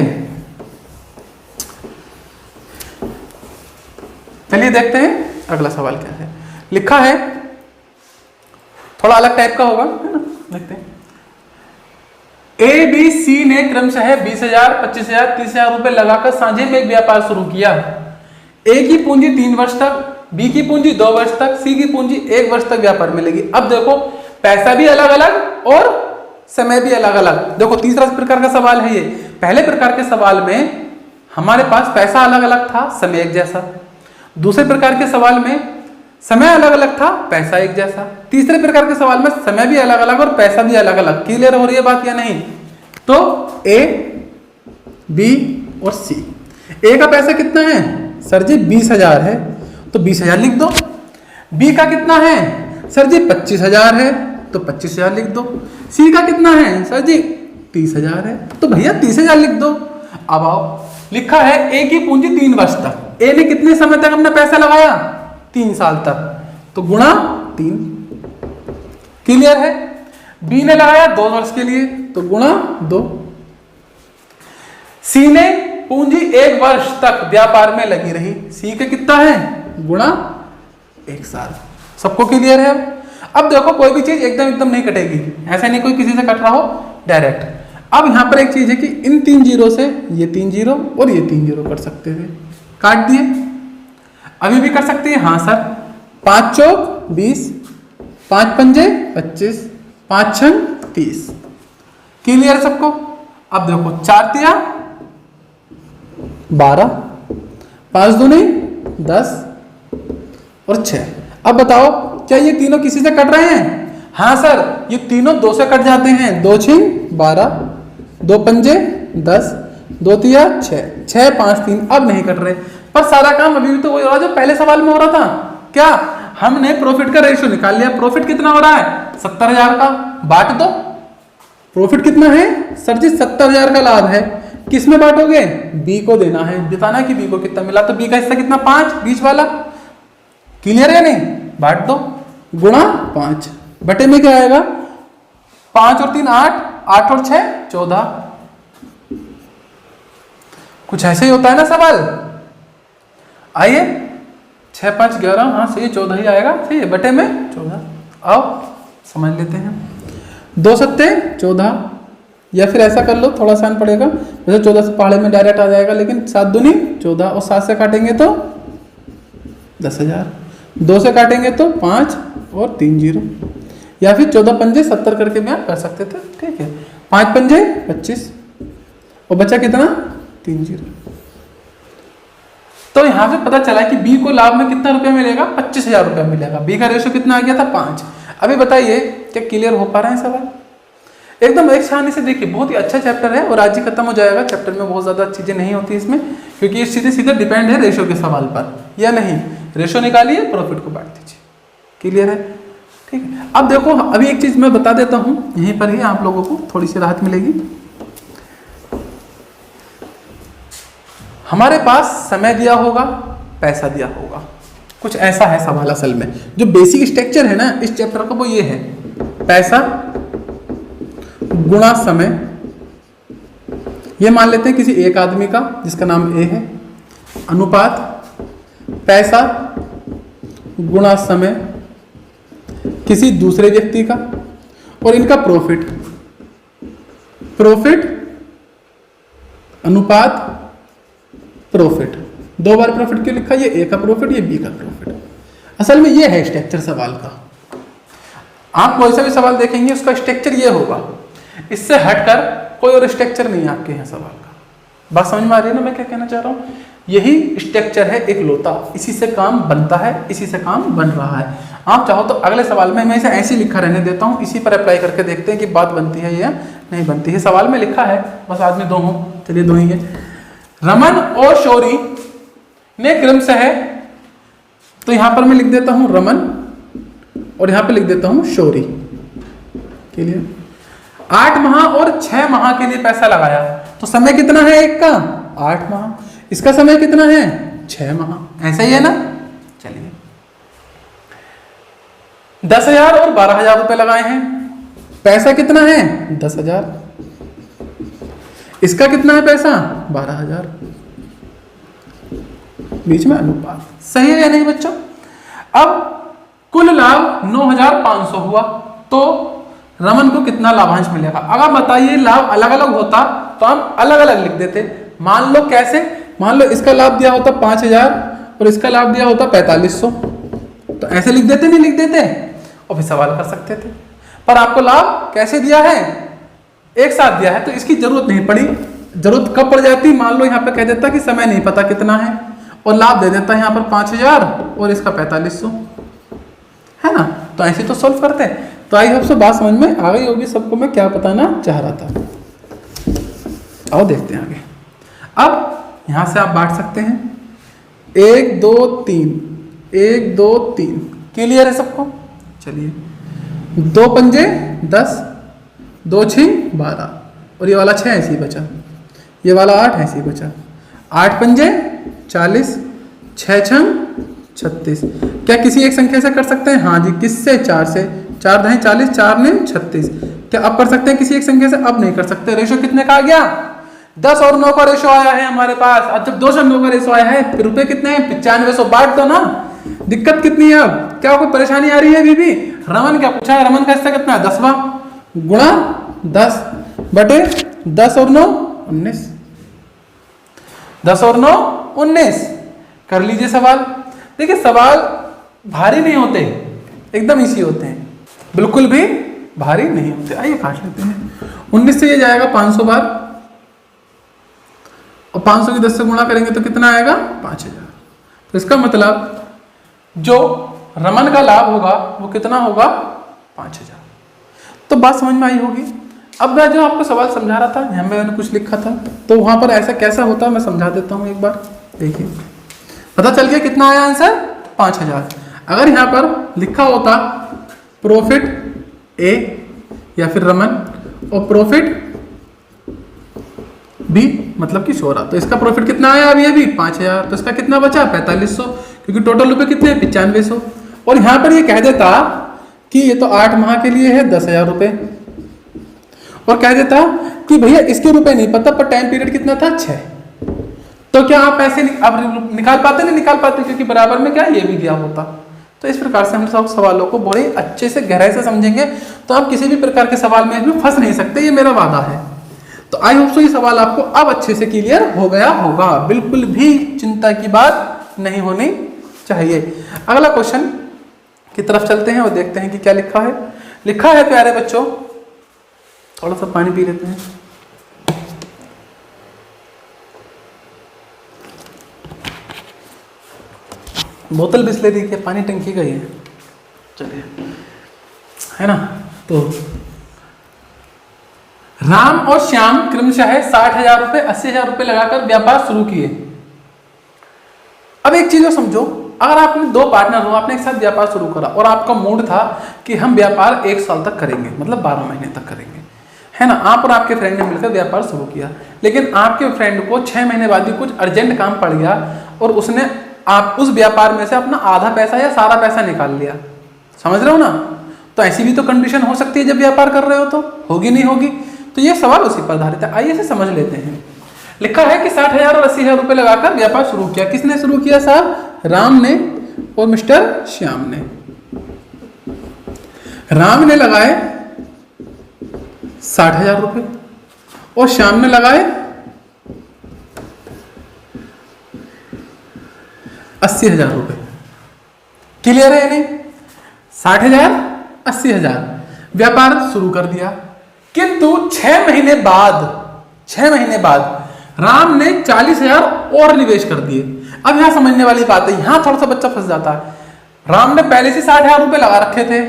चलिए देखते हैं अगला सवाल क्या है। लिखा है, थोड़ा अलग टाइप का होगा, है ना? देखते हैं। ए बी सी ने क्रमशः 20,000, 25,000, 30,000 रुपए लगाकर साझे में एक व्यापार शुरू किया। ए की पूंजी 3 वर्ष तक, बी की पूंजी 2 वर्ष तक, सी की पूंजी 1 वर्ष तक व्यापार में लगी। अब देखो पैसा भी अलग अलग और समय भी अलग अलग। देखो तीसरा प्रकार का सवाल है ये। पहले प्रकार के सवाल में हमारे पास पैसा अलग अलग था, समय एक जैसा। दूसरे प्रकार के सवाल में समय अलग अलग था, पैसा एक जैसा। तीसरे प्रकार के सवाल में समय भी अलग अलग और पैसा भी अलग अलग। क्लियर हो रही है बात या नहीं? तो ए, बी और सी। ए का पैसा कितना है? सर जी 20,000 है, तो 20,000 लिख दो। बी का कितना है? सर जी 25,000 है, तो 25,000 लिख दो। सी का कितना है? सर जी 30,000 है, तो भैया 30,000 लिख दो। अब आओ, लिखा है ए की पूंजी 3 वर्ष तक। ए ने कितने समय तक अपना पैसा लगाया, 3 साल तक, तो गुणा 3। क्लियर है। बी ने लगाया 2 वर्ष के लिए, तो गुणा 2। सी ने पूंजी 1 वर्ष तक व्यापार में लगी रही, सी का कितना है, गुणा 1 साल। सबको क्लियर है। अब देखो कोई भी चीज एकदम नहीं कटेगी, ऐसा नहीं कोई किसी से कट रहा हो डायरेक्ट। अब यहां पर एक चीज है कि इन 3 जीरो से ये 3 जीरो और ये 3 जीरो कर सकते थे, काट दिए। अभी भी कर सकते हैं, हाँ सर। 5 चौक 20, 5 पंजे 25, 5 छंग 30। क्लियर है सबको। अब देखो 4 तिया 12, 5 दूनी 10 और 6। अब बताओ क्या ये तीनों किसी से कट रहे हैं? हाँ सर, ये तीनों 2 से कट जाते हैं। 2 छिंग 12, 2 पंजे 10, 2 तिया 6, 6 5 3। अब नहीं कट रहे, पर सारा काम अभी भी तो वही हो रहा जो पहले सवाल में हो रहा था। क्या हमने प्रॉफिट का रेशियो निकाल लिया। प्रॉफिट कितना हो रहा है, 70,000 का। बांट दो। प्रॉफिट कितना है सर जी, 70,000 का लाभ है। किस में बांटोगे, बी को देना है, बताना कि बी को कितना मिला। तो बी का हिस्सा कितना, 5, बीच वाला। क्लियर है नहीं, बांट दो, गुणा 5। बटे में क्या आएगा, 5 और 3 8, 8 और 6 14। कुछ ऐसे ही होता है ना सवाल। आइए 6 5 11, हाँ सही 14 ही आएगा, सही है। बटे में 14। आओ समझ लेते हैं। 2 सत्ते 14, या फिर ऐसा कर लो, थोड़ा आसान पड़ेगा। वैसे 14 से पहाड़े में डायरेक्ट आ जाएगा, लेकिन 7 दूनी 14 और 7 से काटेंगे तो 10,000। 2 से काटेंगे तो 5 और 3 जीरो, या फिर 14 पंजे 70 करके भी आप कर सकते थे। ठीक है, 5 पंजे 25 और बचा कितना, 3 जीरो। तो यहां से पता चला कि बी को लाभ में कितना रुपया मिलेगा, 25,000 रुपया मिलेगा। बी का रेशियो कितना आ गया था, 5। अभी बताइए क्या क्लियर हो पा रहा है सवाल? एकदम एक छानी से देखिए, बहुत ही अच्छा चैप्टर है और आज ही खत्म हो जाएगा। चैप्टर में बहुत ज्यादा चीजें नहीं होती इसमें, क्योंकि ये सीधे सीधे डिपेंड है रेशियो के सवाल पर, या नहीं। रेशियो निकालिए, प्रॉफिट को बांट दीजिए। क्लियर है, ठीक है। अब देखो, अभी एक चीज मैं बता देता हूं, यहीं पर ही आप लोगों को थोड़ी सी राहत मिलेगी। हमारे पास समय दिया होगा, पैसा दिया होगा, कुछ ऐसा है सवाल। असल में जो बेसिक स्ट्रक्चर है ना इस चैप्टर का, वो ये है, पैसा गुणा समय। ये मान लेते हैं किसी एक आदमी का जिसका नाम ए है, अनुपात पैसा गुणा समय किसी दूसरे व्यक्ति का, और इनका प्रॉफिट। प्रॉफिट अनुपात प्रॉफिट, 2 बार प्रॉफिट क्यों लिखा, ये ए का प्रॉफिट, ये बी का प्रॉफिट। असल में ये है स्ट्रक्चर सवाल का। आप कोई सा भी सवाल देखेंगे उसका स्ट्रक्चर ये होगा, इससे हटकर कोई और स्ट्रक्चर नहीं है आपके यहाँ सवाल का। बात समझ में आ रही है ना मैं क्या कहना चाह रहा हूँ? यही स्ट्रक्चर है एक लोता, इसी से काम बनता है, इसी से काम बन रहा है। आप चाहो तो अगले सवाल में मैं इसे ऐसे ही लिखा रहने देता हूँ, इसी पर अप्लाई करके देखते हैं कि बात बनती है या नहीं बनती है। सवाल में लिखा है, बस आदमी 2 हो, चलिए 2 ही है। रमन और शौरी ने क्रमशः, तो यहां पर मैं लिख देता हूं रमन और यहां पे लिख देता हूं शौरी के लिए 8 माह और 6 माह के लिए पैसा लगाया। तो समय कितना है एक का, 8 माह। इसका समय कितना है, 6 माह। ऐसा ही है ना। चलिए 10,000 और 12,000 रुपए लगाए हैं। पैसा कितना है, 10,000। इसका कितना है पैसा, 12,000। बीच में अनुपात सही है या नहीं बच्चों? अब कुल लाभ 9,500 हुआ, तो रमन को कितना लाभांश मिलेगा? अगर बताइए लाभ अलग अलग होता तो हम अलग अलग लिख देते। मान लो कैसे, मान लो इसका लाभ दिया होता 5,000 और इसका लाभ दिया होता 4,500, तो ऐसे लिख देते, नहीं लिख देते और फिर सवाल कर सकते थे। पर आपको लाभ कैसे दिया है, एक साथ दिया है, तो इसकी जरूरत नहीं पड़ी। जरूरत कब पड़ जाती, मान लो यहाँ पे कह देता कि समय नहीं पता कितना है और लाभ दे देता है यहाँ पर 5,000 और इसका 4,500, है ना। तो ऐसे तो सॉल्व करते हैं। तो आई होप सो बात समझ में आ गई होगी सबको मैं क्या बताना चाह रहा था। आओ देखते हैं आगे। अब यहां से आप बांट सकते हैं 1 2 3, 1 2 3। क्लियर है सबको? चलिए 2 पंजे 10, 2 6 12 और ये वाला 6 ऐसे ही बचा, ये वाला 8 ऐसे ही बचा। 8 पंजे 40, 6 छंग 36। क्या किसी एक संख्या से कर सकते हैं? हाँ जी, किससे? 4 से। 4 दहें 40, 4 ने 36। क्या अब कर सकते हैं किसी एक संख्या से? अब नहीं कर सकते। रेशो कितने का आ गया? 10 और 9 का रेशो आया है हमारे पास। अब जब 2 से 9 का रेशो आया है, फिर रुपए कितने हैं? 9500। बांट दो ना। दिक्कत कितनी है? अब क्या कोई परेशानी आ रही है? अभी भी रमन क्या पूछा है? रमन का हिस्सा कितना है? 10वां गुणा 10 बटे 10 और 9 19। 10 और 9 19। कर लीजिए सवाल। देखिए सवाल भारी नहीं होते, एकदम इजी होते हैं, बिल्कुल भी भारी नहीं होते। आइए काट लेते हैं। 19 से ये जाएगा 500 बार, और 500 की 10 से गुणा करेंगे तो कितना आएगा? 5000। तो इसका मतलब जो रमन का लाभ होगा वो कितना होगा? 5000। तो बात समझ में आई होगी। अब मैं जो आपको सवाल समझा रहा था, यहाँ मैंने कुछ लिखा था, तो वहां पर ऐसा कैसा होता है मैं समझा देता हूँ एक बार। देखिए पता चल गया कितना आया आंसर? 5000। अगर यहाँ पर लिखा होता प्रॉफिट ए या फिर रमन और प्रॉफिट बी मतलब कि शोरा, तो इसका प्रॉफिट कितना आया अभी 5000, तो इसका कितना बचा? 4500, क्योंकि टोटल रुपए कितने हैं? 9500। और यहाँ पर ये कह देता कि ये तो 8 माह के लिए है 10,000 रुपए, और कह देता कि भैया इसके रुपए नहीं पता पर टाइम पीरियड कितना था? 6। तो क्या आप ऐसे अब निकाल पाते? नहीं निकाल पाते, क्योंकि बराबर में क्या ये भी दिया होता। तो इस प्रकार से हम सब सवालों को बड़े अच्छे से गहराई से समझेंगे तो आप किसी भी प्रकार के सवाल में भी फंस नहीं सकते, ये मेरा वादा है। तो आई होप सो ये सवाल आपको अब अच्छे से क्लियर हो गया होगा, बिल्कुल भी चिंता की बात नहीं होनी चाहिए। अगला क्वेश्चन की तरफ चलते हैं और देखते हैं कि क्या लिखा है। लिखा है प्यारे बच्चों, थोड़ा सा पानी पी लेते हैं। बोतल बिस्लेरी की पानी टंकी का ही है, चलिए, है ना। तो राम और श्याम क्रमशः 60,000 रुपए 80,000 रुपए लगाकर व्यापार शुरू किए। अब एक चीज और समझो, अगर आपने 2 पार्टनर हो, आपने एक साथ व्यापार शुरू करा और आपका मूड था कि हम व्यापार 1 साल तक करेंगे, मतलब 12 महीने तक करेंगे, है ना। आप और आपके फ्रेंड ने मिलकर व्यापार शुरू किया, लेकिन आपके फ्रेंड को 6 महीने बाद भी कुछ अर्जेंट काम पड़ गया और उसने आप उस व्यापार में से अपना आधा पैसा या सारा पैसा निकाल लिया। समझ रहे हो ना। तो ऐसी भी तो कंडीशन हो सकती है जब व्यापार कर रहे हो, तो होगी नहीं होगी। तो ये सवाल उसी पर आधारित है। आइए इसे समझ लेते हैं। लिखा है कि 60,000 और 80,000 रुपए लगाकर व्यापार शुरू किया। किसने शुरू किया साहब? राम ने और मिस्टर श्याम ने। राम ने लगाए 60,000 रुपए और श्याम ने लगाए 80,000 रुपए। क्लियर है नहीं? 60,000 80,000 व्यापार शुरू कर दिया, किंतु 6 महीने बाद राम ने 40,000 और निवेश कर दिए। अब यहां समझने वाली बात है, यहां थोड़ा सा बच्चा फंस जाता है। राम ने पहले से 60,000 रुपए लगा रखे थे,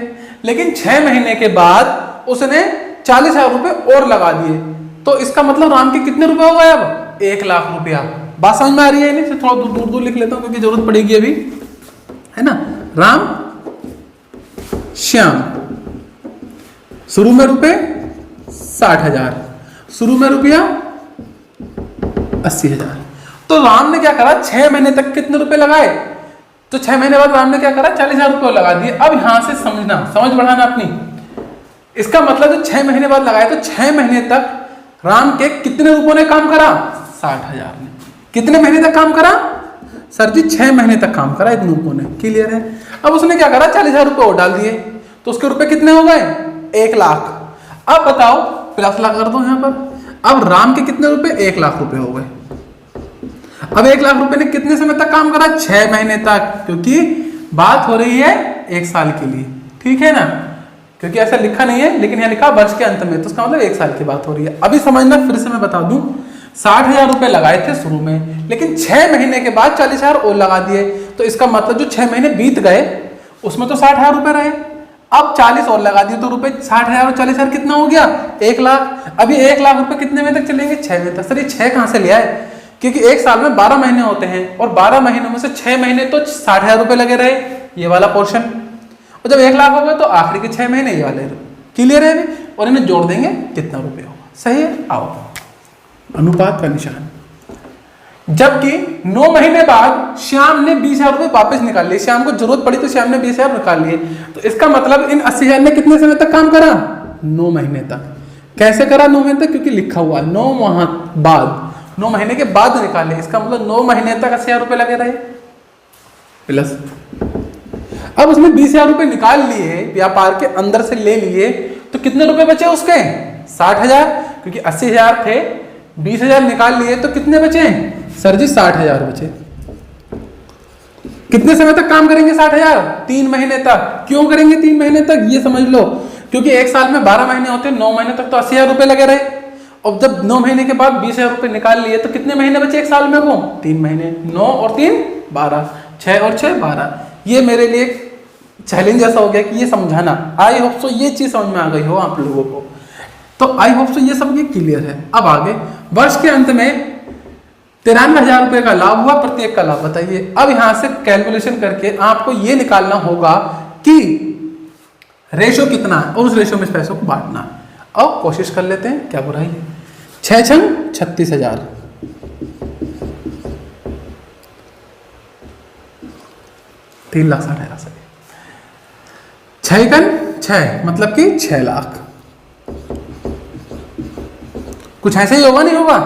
लेकिन 6 महीने के बाद उसने 40,000 रुपए और लगा दिए। तो इसका मतलब राम के कितने रुपए हो गए? अब 1 लाख रुपया। बात समझ में आ रही है? नहीं तो थोड़ा दूर लिख लेता हूं क्योंकि जरूरत पड़ेगी अभी, है ना। राम श्याम, शुरू में रुपए 60,000, शुरू में रुपया 80,000। तो राम ने क्या करा? 6 महीने तक कितने रुपए लगाए? तो 6 महीने बाद राम ने क्या करा? 40,000 रुपए लगा दिए। अब यहां से समझ बढ़ाना अपनी। इसका मतलब जो 6 महीने बाद लगाए, तो 6 महीने तक राम के कितने रुपयों ने काम करा? 60,000 ने। कितने महीने तक काम करा? सर जी 6 महीने तक काम करा इतने रुपयों ने। क्लियर है? अब उसने क्या करा? 40,000 रुपए और डाल दिए, तो उसके रुपए कितने हो गए? 1 लाख। अब बताओ, प्लस ला कर दो यहां पर। अब राम के कितने रुपए? 1 लाख रुपए हो गए। अब 1 लाख रुपए ने कितने समय तक काम करा? 6 महीने तक, क्योंकि बात हो रही है 1 साल के लिए, ठीक है ना। क्योंकि ऐसा लिखा नहीं है, लेकिन यहाँ लिखा वर्ष के अंत में, तो उसका मतलब 1 साल की बात हो रही है। अभी समझना, फिर से मैं बता दूं, 60,000 रुपए लगाए थे शुरू में, लेकिन 6 महीने के बाद 40,000 और लगा दिए। तो इसका मतलब जो 6 महीने बीत गए उसमें तो 60,000 रुपए रहे, अब 40 और लगा दिए, तो रुपए 60,000 और 40,000 कितना हो गया? 1 लाख। अभी 1 लाख रुपए कितने महीने तक चलेंगे? 6 महीने तक। सर ये 6 कहां से लिया है? क्योंकि 1 साल में 12 महीने होते हैं, और 12 महीनों में से 6 महीने तो 60,000 रुपए लगे रहे, ये वाला पोर्शन, और जब 1 लाख हो गए तो आखिरी के 6 महीने ये वाले। क्लियर है? और इन्हें जोड़ देंगे कितना रुपए होगा। सही है? आओ, अनुपात का निशान। जबकि 9 महीने बाद श्याम ने 20,000 रुपए वापस निकाल लिए, श्याम को जरूरत पड़ी तो श्याम ने 20,000 निकाल लिए। तो इसका मतलब इन 80,000 ने कितने समय तक काम करा? 9 महीने तक। कैसे करा 9 महीने तक? क्योंकि लिखा हुआ 9 माह बाद, 9 महीने के बाद निकाले। इसका मतलब 9 महीने तक 80,000 रुपए लगे रहे प्लस। अब उसने 20,000 रुपए निकाल लिए, व्यापार के अंदर से ले लिए, तो कितने रुपए बचे उसके? 60,000। क्योंकि 80,000 थे, 20,000 निकाल लिए तो कितने बचे सर जी? 60,000 बचे। कितने समय तक काम करेंगे 60,000? 3 महीने तक। क्यों करेंगे 3 महीने तक? ये समझ लो, क्योंकि एक साल में 12 महीने होते हैं, 9 महीने तक तो 80,000 रुपए लगे रहे। और जब 9 महीने के बाद 20,000 रुपए निकाल लिए तो कितने महीने बचे एक साल में? वो 3 महीने। 9 और 3 12, 6 और 6 12। ये मेरे लिए चैलेंज ऐसा हो गया कि ये समझाना, आई होप सो ये चीज समझ में आ गई हो आप लोगों को। तो आई होप सो ये सब ये क्लियर है। अब आगे वर्ष के अंत में 93,000 रुपए का लाभ हुआ, प्रत्येक का लाभ बताइए। अब यहां से कैलकुलेशन करके आपको ये निकालना होगा कि रेशो कितना है और उस रेशो में पैसों को बांटना है। अब कोशिश कर लेते हैं, क्या बुराई है। 6 छंग 36,000, 3,60,000 से 6 एकन 6 मतलब कि 6 लाख। कुछ ऐसे ही होगा नहीं होगा?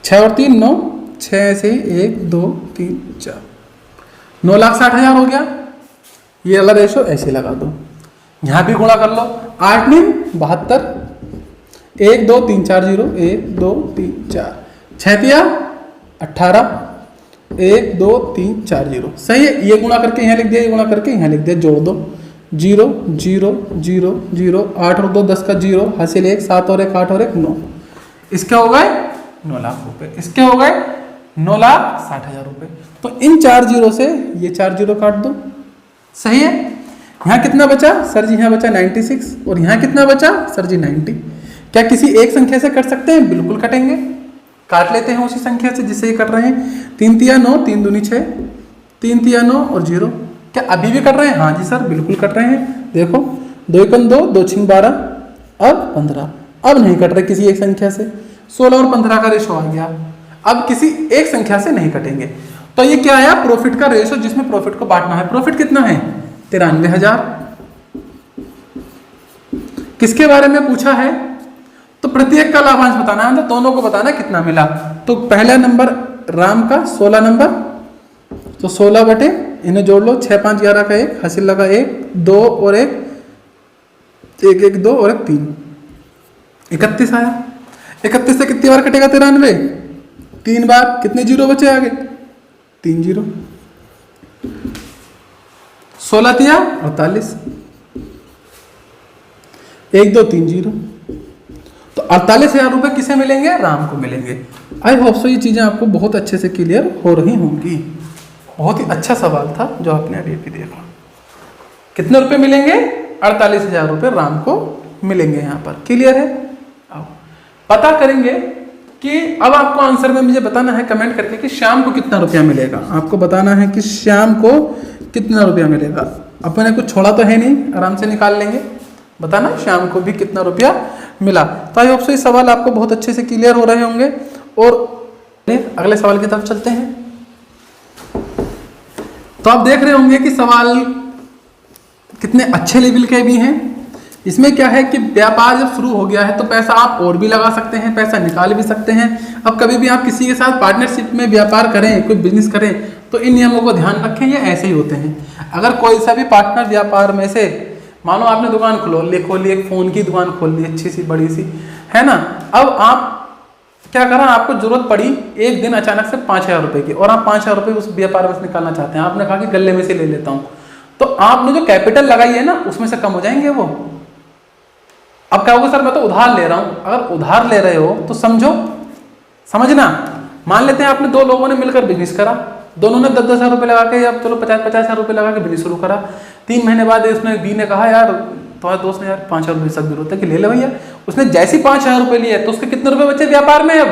6 और 3 9, 6 से 1 2 3 4, 9,60,000 हो गया। ये वाला रेशो ऐसे लगा दो, यहां भी गुणा कर लो। 8 9 72, 1 2 3 4 0, 1 2 3 4, 6 तिया 18, 1 2 3 4 0। सही है। ये गुणा करके यहाँ लिख दिया, ये गुणा करके यहाँ लिख दिया, जोड़ दो। 0 0 0 0, 8 और 2 10 का 0, हासिल 1, 7 और 1 8 और 1 9। इसके हो गए 9 लाख रुपए, इसके हो गए 9,60,000 रुपए। तो इन 4 जीरो से ये 4 जीरो काट दो। सही है। यहाँ कितना बचा सर जी? यहाँ बचा 96 और यहाँ कितना बचा सर जी? 90। क्या किसी एक संख्या से कट सकते हैं? बिल्कुल कटेंगे। काट लेते हैं उसी संख्या से जिससे ये कट रहे हैं। 3 तिया 9, 3 दूनी 6, 3 तिया 9 और 0। क्या अभी भी कट रहे हैं? हाँ जी सर बिल्कुल कट रहे हैं। देखो 2 एकन 2, 2 छिंग 12, अब 15। अब नहीं कट रहे किसी एक संख्या से। 16 और 15 का रेशो आ गया। अब किसी एक संख्या से नहीं कटेंगे। तो ये क्या आया? प्रॉफिट का रेशो, जिसमें प्रॉफिट को बांटना है। प्रॉफिट कितना है? 93,000। किसके बारे में पूछा है? तो प्रत्येक का लाभांश बताना है, तो दोनों को बताना कितना मिला। तो पहला नंबर राम का, 16 नंबर, तो 16 बटे, इन्हें जोड़ लो, 6 5 11 का 1, हासिल लगा 1 2 और 1 1 1 2 और 1 3, 31 आया। 31 से कितनी बार कटेगा 93? 3 बार। कितने जीरो बचे आगे? 3 जीरो। 16 तिया 48, 1 2 3 जीरो। तो 48,000 रुपए किसे मिलेंगे? राम को मिलेंगे। आई होप सो ये चीजें आपको बहुत अच्छे से क्लियर हो रही होंगी। बहुत ही अच्छा सवाल था जो आपने अभी भी देखा। कितने रुपए मिलेंगे? 48,000 रुपए राम को मिलेंगे। यहाँ पर क्लियर है। आओ पता करेंगे कि अब आपको आंसर में मुझे बताना है कमेंट करके कि श्याम को कितना रुपया मिलेगा। आपको बताना है कि श्याम को कितना रुपया मिलेगा। अपने कुछ छोड़ा तो है नहीं, आराम से निकाल लेंगे। बताना श्याम को भी कितना रुपया मिला। तो आई होप सो ये सवाल आपको बहुत अच्छे से क्लियर हो रहे होंगे। और अगले सवाल की तरफ चलते हैं। तो आप देख रहे होंगे कि सवाल कितने अच्छे लेवल के भी हैं। इसमें क्या है कि व्यापार जब शुरू हो गया है तो पैसा आप और भी लगा सकते हैं, पैसा निकाल भी सकते हैं। अब कभी भी आप किसी के साथ पार्टनरशिप में व्यापार करें, कोई बिजनेस करें, तो इन नियमों को ध्यान रखें। ये ऐसे ही होते हैं। अगर कोई सा भी पार्टनर व्यापार में से, मानो आपने दुकान खोली, एक फ़ोन की दुकान खोल ली अच्छी सी बड़ी सी, है ना। अब आप क्या करा, आपको जरूरत पड़ी एक दिन अचानक से 5,000 रुपए की, और आप 5,000 रुपए उस व्यापार में से निकालना चाहते हैं। आपने कहा कि गले में से ले लेता हूँ, तो आपने जो कैपिटल लगाई है ना उसमें से कम हो जाएंगे वो। अब क्या होगा सर मैं तो उधार ले रहा हूँ। अगर उधार ले रहे हो तो समझना, मान लेते हैं आपने 2 लोगों ने मिलकर बिजनेस करा, दोनों ने 10,000 रुपए लगा के, या चलो 50,000 रुपए लगा के बिजनेस शुरू करा। 3 महीने बाद उसने बी ने कहा यार तुम्हारे दोस्त ने यार 5,000 रुपये सब जरूरत है कि ले लो भैया। उसने जैसे ही 5,000 रुपए लिए तो उसके कितने रुपए बचे व्यापार में? अब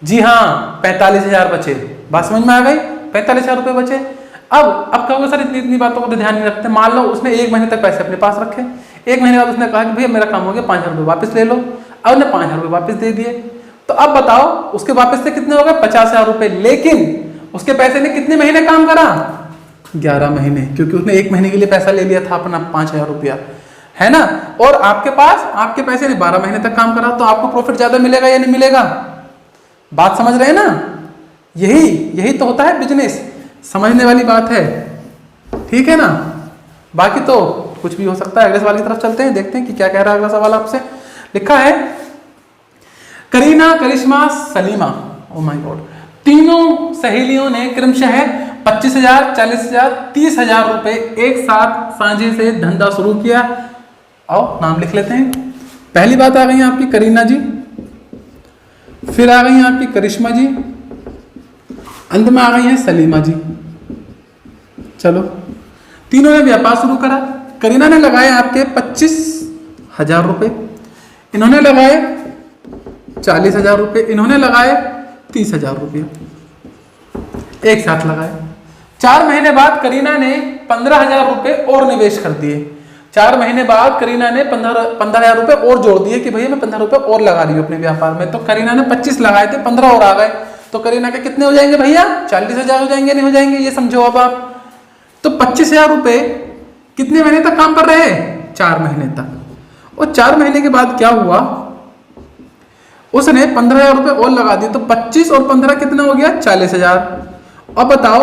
जी हाँ 45,000 बचे। बात समझ में आ गई? 45,000 रुपए बचे। अब कहोगे सर इतनी बातों को तो ध्यान नहीं रखते। मान लो उसने 1 महीने तक पैसे अपने पास रखे, 1 महीने बाद उसने कहा कि भैया मेरा काम हो गया, 5,000 रुपये वापस ले लो। अब उन्हें 5,000 रुपये वापस दे दिए। तो अब बताओ उसके वापस से कितने हो गए? 50,000 रुपये। लेकिन उसके पैसे ने कितने महीने काम करा? 11 महीने, क्योंकि उसने 1 महीने के लिए पैसा ले लिया था अपना 5,000 रुपया, है ना। और आपके पास आपके पैसे ने 12 महीने तक काम करा, तो आपको प्रॉफिट ज्यादा मिलेगा या नहीं मिलेगा? बात समझ रहे हैं ना? यही तो होता है बिजनेस, समझने वाली बात है, ठीक है ना। बाकी तो कुछ भी हो सकता है। अगले सवाल की तरफ चलते हैं, देखते हैं कि क्या कह रहा है अगला सवाल आपसे। लिखा है करीना, करिश्मा, सलीमा, ओ माय गॉड, तीनों सहेलियों ने क्रमशः 25,000, 40,000, 30,000 रुपए एक साथ साझे से धंधा शुरू किया। आओ नाम लिख लेते हैं। पहली बात आ गई आपकी करीना जी, फिर आ गई आपकी करिश्मा जी, अंत में आ गई है सलीमा जी। चलो, तीनों ने व्यापार शुरू करा। करीना ने लगाए आपके 25,000 रुपए, इन्होंने लगाए 40,000 रुपए, इन्होंने लगाए 30,000 रुपये, एक साथ लगाए। 4 महीने बाद करीना ने 15,000 रुपए और निवेश कर दिए। 4 महीने बाद करीना ने 15,000 रुपए और जोड़ दिए कि भैया मैं 15 रुपए और लगा रही हूँ अपने व्यापार में। तो करीना ने 25 लगाए थे, 15 और आ गए, तो करीना के कितने हो जाएंगे भैया? 40,000 हो जाएंगे, नहीं हो जाएंगे? ये समझो अब आप। तो 25,000 रुपए कितने महीने तक काम कर रहे? 4 महीने तक। और 4 महीने के बाद क्या हुआ? उसने 15,000 रुपए और लगा दिए, तो 25 और 15 कितना हो गया? 40,000। अब बताओ,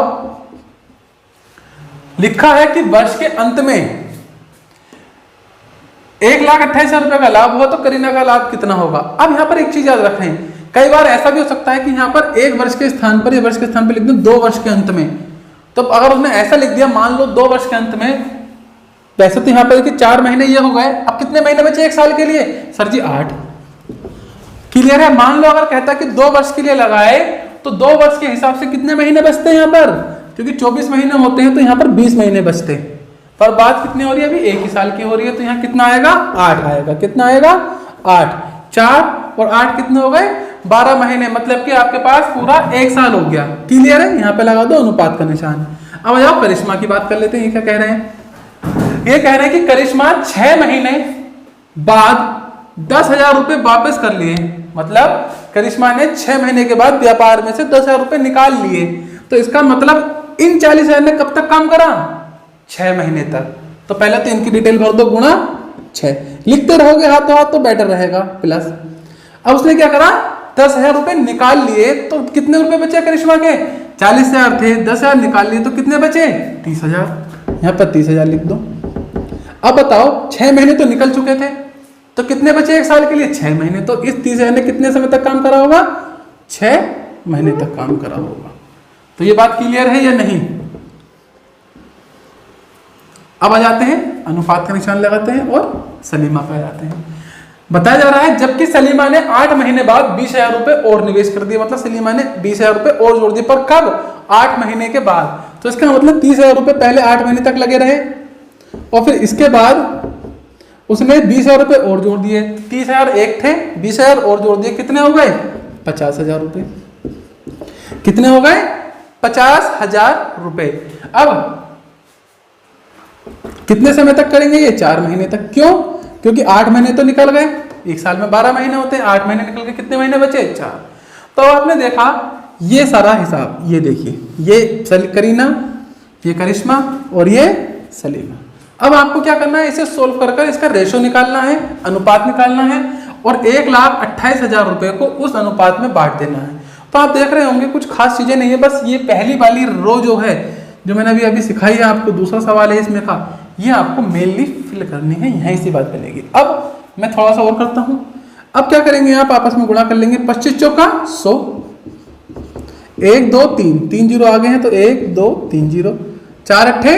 लिखा है कि वर्ष के अंत में 1,28,000 रुपए का लाभ हुआ, तो करीना का लाभ कितना होगा? अब यहां पर एक चीज याद रखें, कई बार ऐसा भी हो सकता है कि यहां पर 1 वर्ष के स्थान पर या वर्ष के स्थान पर लिख दूं 2 वर्ष के अंत में। तो अगर उसने ऐसा लिख दिया, मान लो 2 वर्ष के अंत में, वैसे तो यहां पर देखिए 4 महीने ये हो गए, अब कितने महीने बचे 1 साल के लिए? सर जी 8। क्लियर है? मान लो अगर कहता कि 2 वर्ष के लिए लगाए, तो 2 वर्ष के हिसाब से कितने महीने बचते हैं यहाँ पर? क्योंकि 24 महीने होते हैं, तो यहाँ पर 20 महीने बचते हैं। पर बात कितनी हो रही है अभी? 1 ही साल की हो रही है, तो यहाँ कितना आएगा? 8 आएगा। कितना आएगा? 8। 4 और 8 कितने हो गए? 12 महीने, मतलब कि आपके पास पूरा 1 साल हो गया। क्लियर है? यहाँ पे लगा दो अनुपात का निशान। अब जाओ करिश्मा की बात कर लेते हैं। ये क्या कह रहे हैं? ये कह रहे हैं कि करिश्मा 6 महीने बाद 10,000 रुपए वापस कर लिए। मतलब करिश्मा ने 6 महीने के बाद व्यापार में से 10,000 रुपए निकाल लिए। तो इसका मतलब इन 40,000 ने कब तक काम करा? 6 महीने तक। तो पहले तो इनकी डिटेल भर दो, गुणा 6। लिखते रहोगे हाथों हाथ तो बेटर रहेगा, प्लस। अब उसने क्या करा? 10,000 रुपए निकाल लिए, तो कितने रुपए बचे करिश्मा के? 40,000 थे, 10,000 निकाल लिए, तो कितने बचे? 30,000। यहाँ पर 30,000 लिख दो। अब बताओ 6 महीने तो निकल चुके थे, तो कितने बचे 1 साल के लिए? 6 महीने। तो इस 30,000 ने कितने समय तक काम करा होगा? 6 महीने तक काम करा होगा। तो ये बात क्लियर है या नहीं? अब आ जाते हैं अनुपात का निशान लगाते हैं और सलीमा पे आ जाते हैं। बताया जा रहा है जबकि सलीमा ने 8 महीने बाद 20,000 रुपए और निवेश कर दिए। मतलब सलीमा ने 20,000 रुपए और जोड़ दिए, पर कब? 8 महीने के बाद। तो इसका मतलब 30,000 रुपए पहले 8 महीने तक लगे रहे, और फिर इसके बाद उसने 20,000 रुपए और जोड़ दिए। 30,000 एक थे, 20,000 और जोड़ दिए, कितने हो गए? 50,000 रुपए। कितने हो गए? 50,000 रुपए। अब कितने समय तक करेंगे ये? 4 महीने तक। क्यों? क्योंकि 8 महीने तो निकल गए, 1 साल में 12 महीने होते हैं, 8 महीने निकल के कितने महीने बचे? 4। तो आपने देखा ये सारा हिसाब, ये देखिए, ये करीना, ये करिश्मा और ये सलीमा। अब आपको क्या करना है? इसे सोल्व कर कर इसका रेशो निकालना है, अनुपात निकालना है, और 1,28,000 रुपए को उस अनुपात में बांट देना है। तो आप देख रहे होंगे कुछ खास चीजें नहीं है, बस ये पहली वाली रो जो है, जो मैंने अभी सिखाई है आपको, दूसरा सवाल है इसमें का, ये आपको मेनली फिल करनी है, यहीं से बात बनेगी। अब मैं थोड़ा सा और करता हूं। अब क्या करेंगे? आप आपस में गुणा कर लेंगे। 25 चौका 100, 1 2 3, 3 जीरो आ गए हैं, तो 1 2 3 जीरो, 4 अट्ठे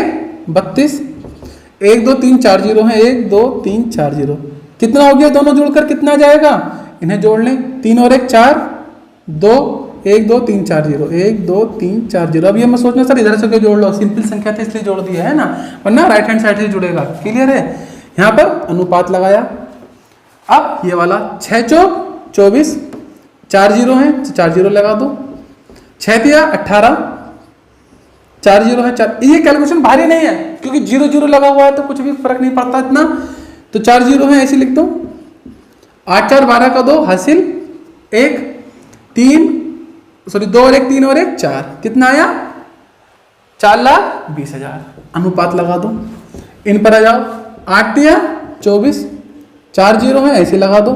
32, 1 2 3 4 जीरो है, 1 2 3 4 जीरो। कितना हो गया? दोनों जोड़कर कितना आ जाएगा? इन्हें जोड़ लें, 3 और 1 4, 2 1 2 3 4 जीरो, 1 2 3 4 जीरो। अब ये मैं सोचना सर इधर से क्यों जोड़ लो, सिंपल संख्या थी इसलिए जोड़ दिया है ना, वरना राइट हैंड साइड से जुड़ेगा। क्लियर है? यहाँ पर अनुपात लगाया। अब ये वाला 6 चौक 24, 4 जीरो है, 4 जीरो लगा दो, 6 दिया 18, 4 जीरो है 4। ये कैलकुलेशन भारी नहीं है, क्योंकि 0 0 लगा हुआ है तो कुछ भी फर्क नहीं पड़ता इतना। तो 4 जीरो है, ऐसे लिख दो। 8 4 12 का 2 हासिल 1 3 सॉरी 2 और 1 3 और 1 4, कितना आया 4,20,000। अनुपात लगा दो, इन पर आ जाओ, 8 या 24, 4 जीरो है ऐसे लगा दो,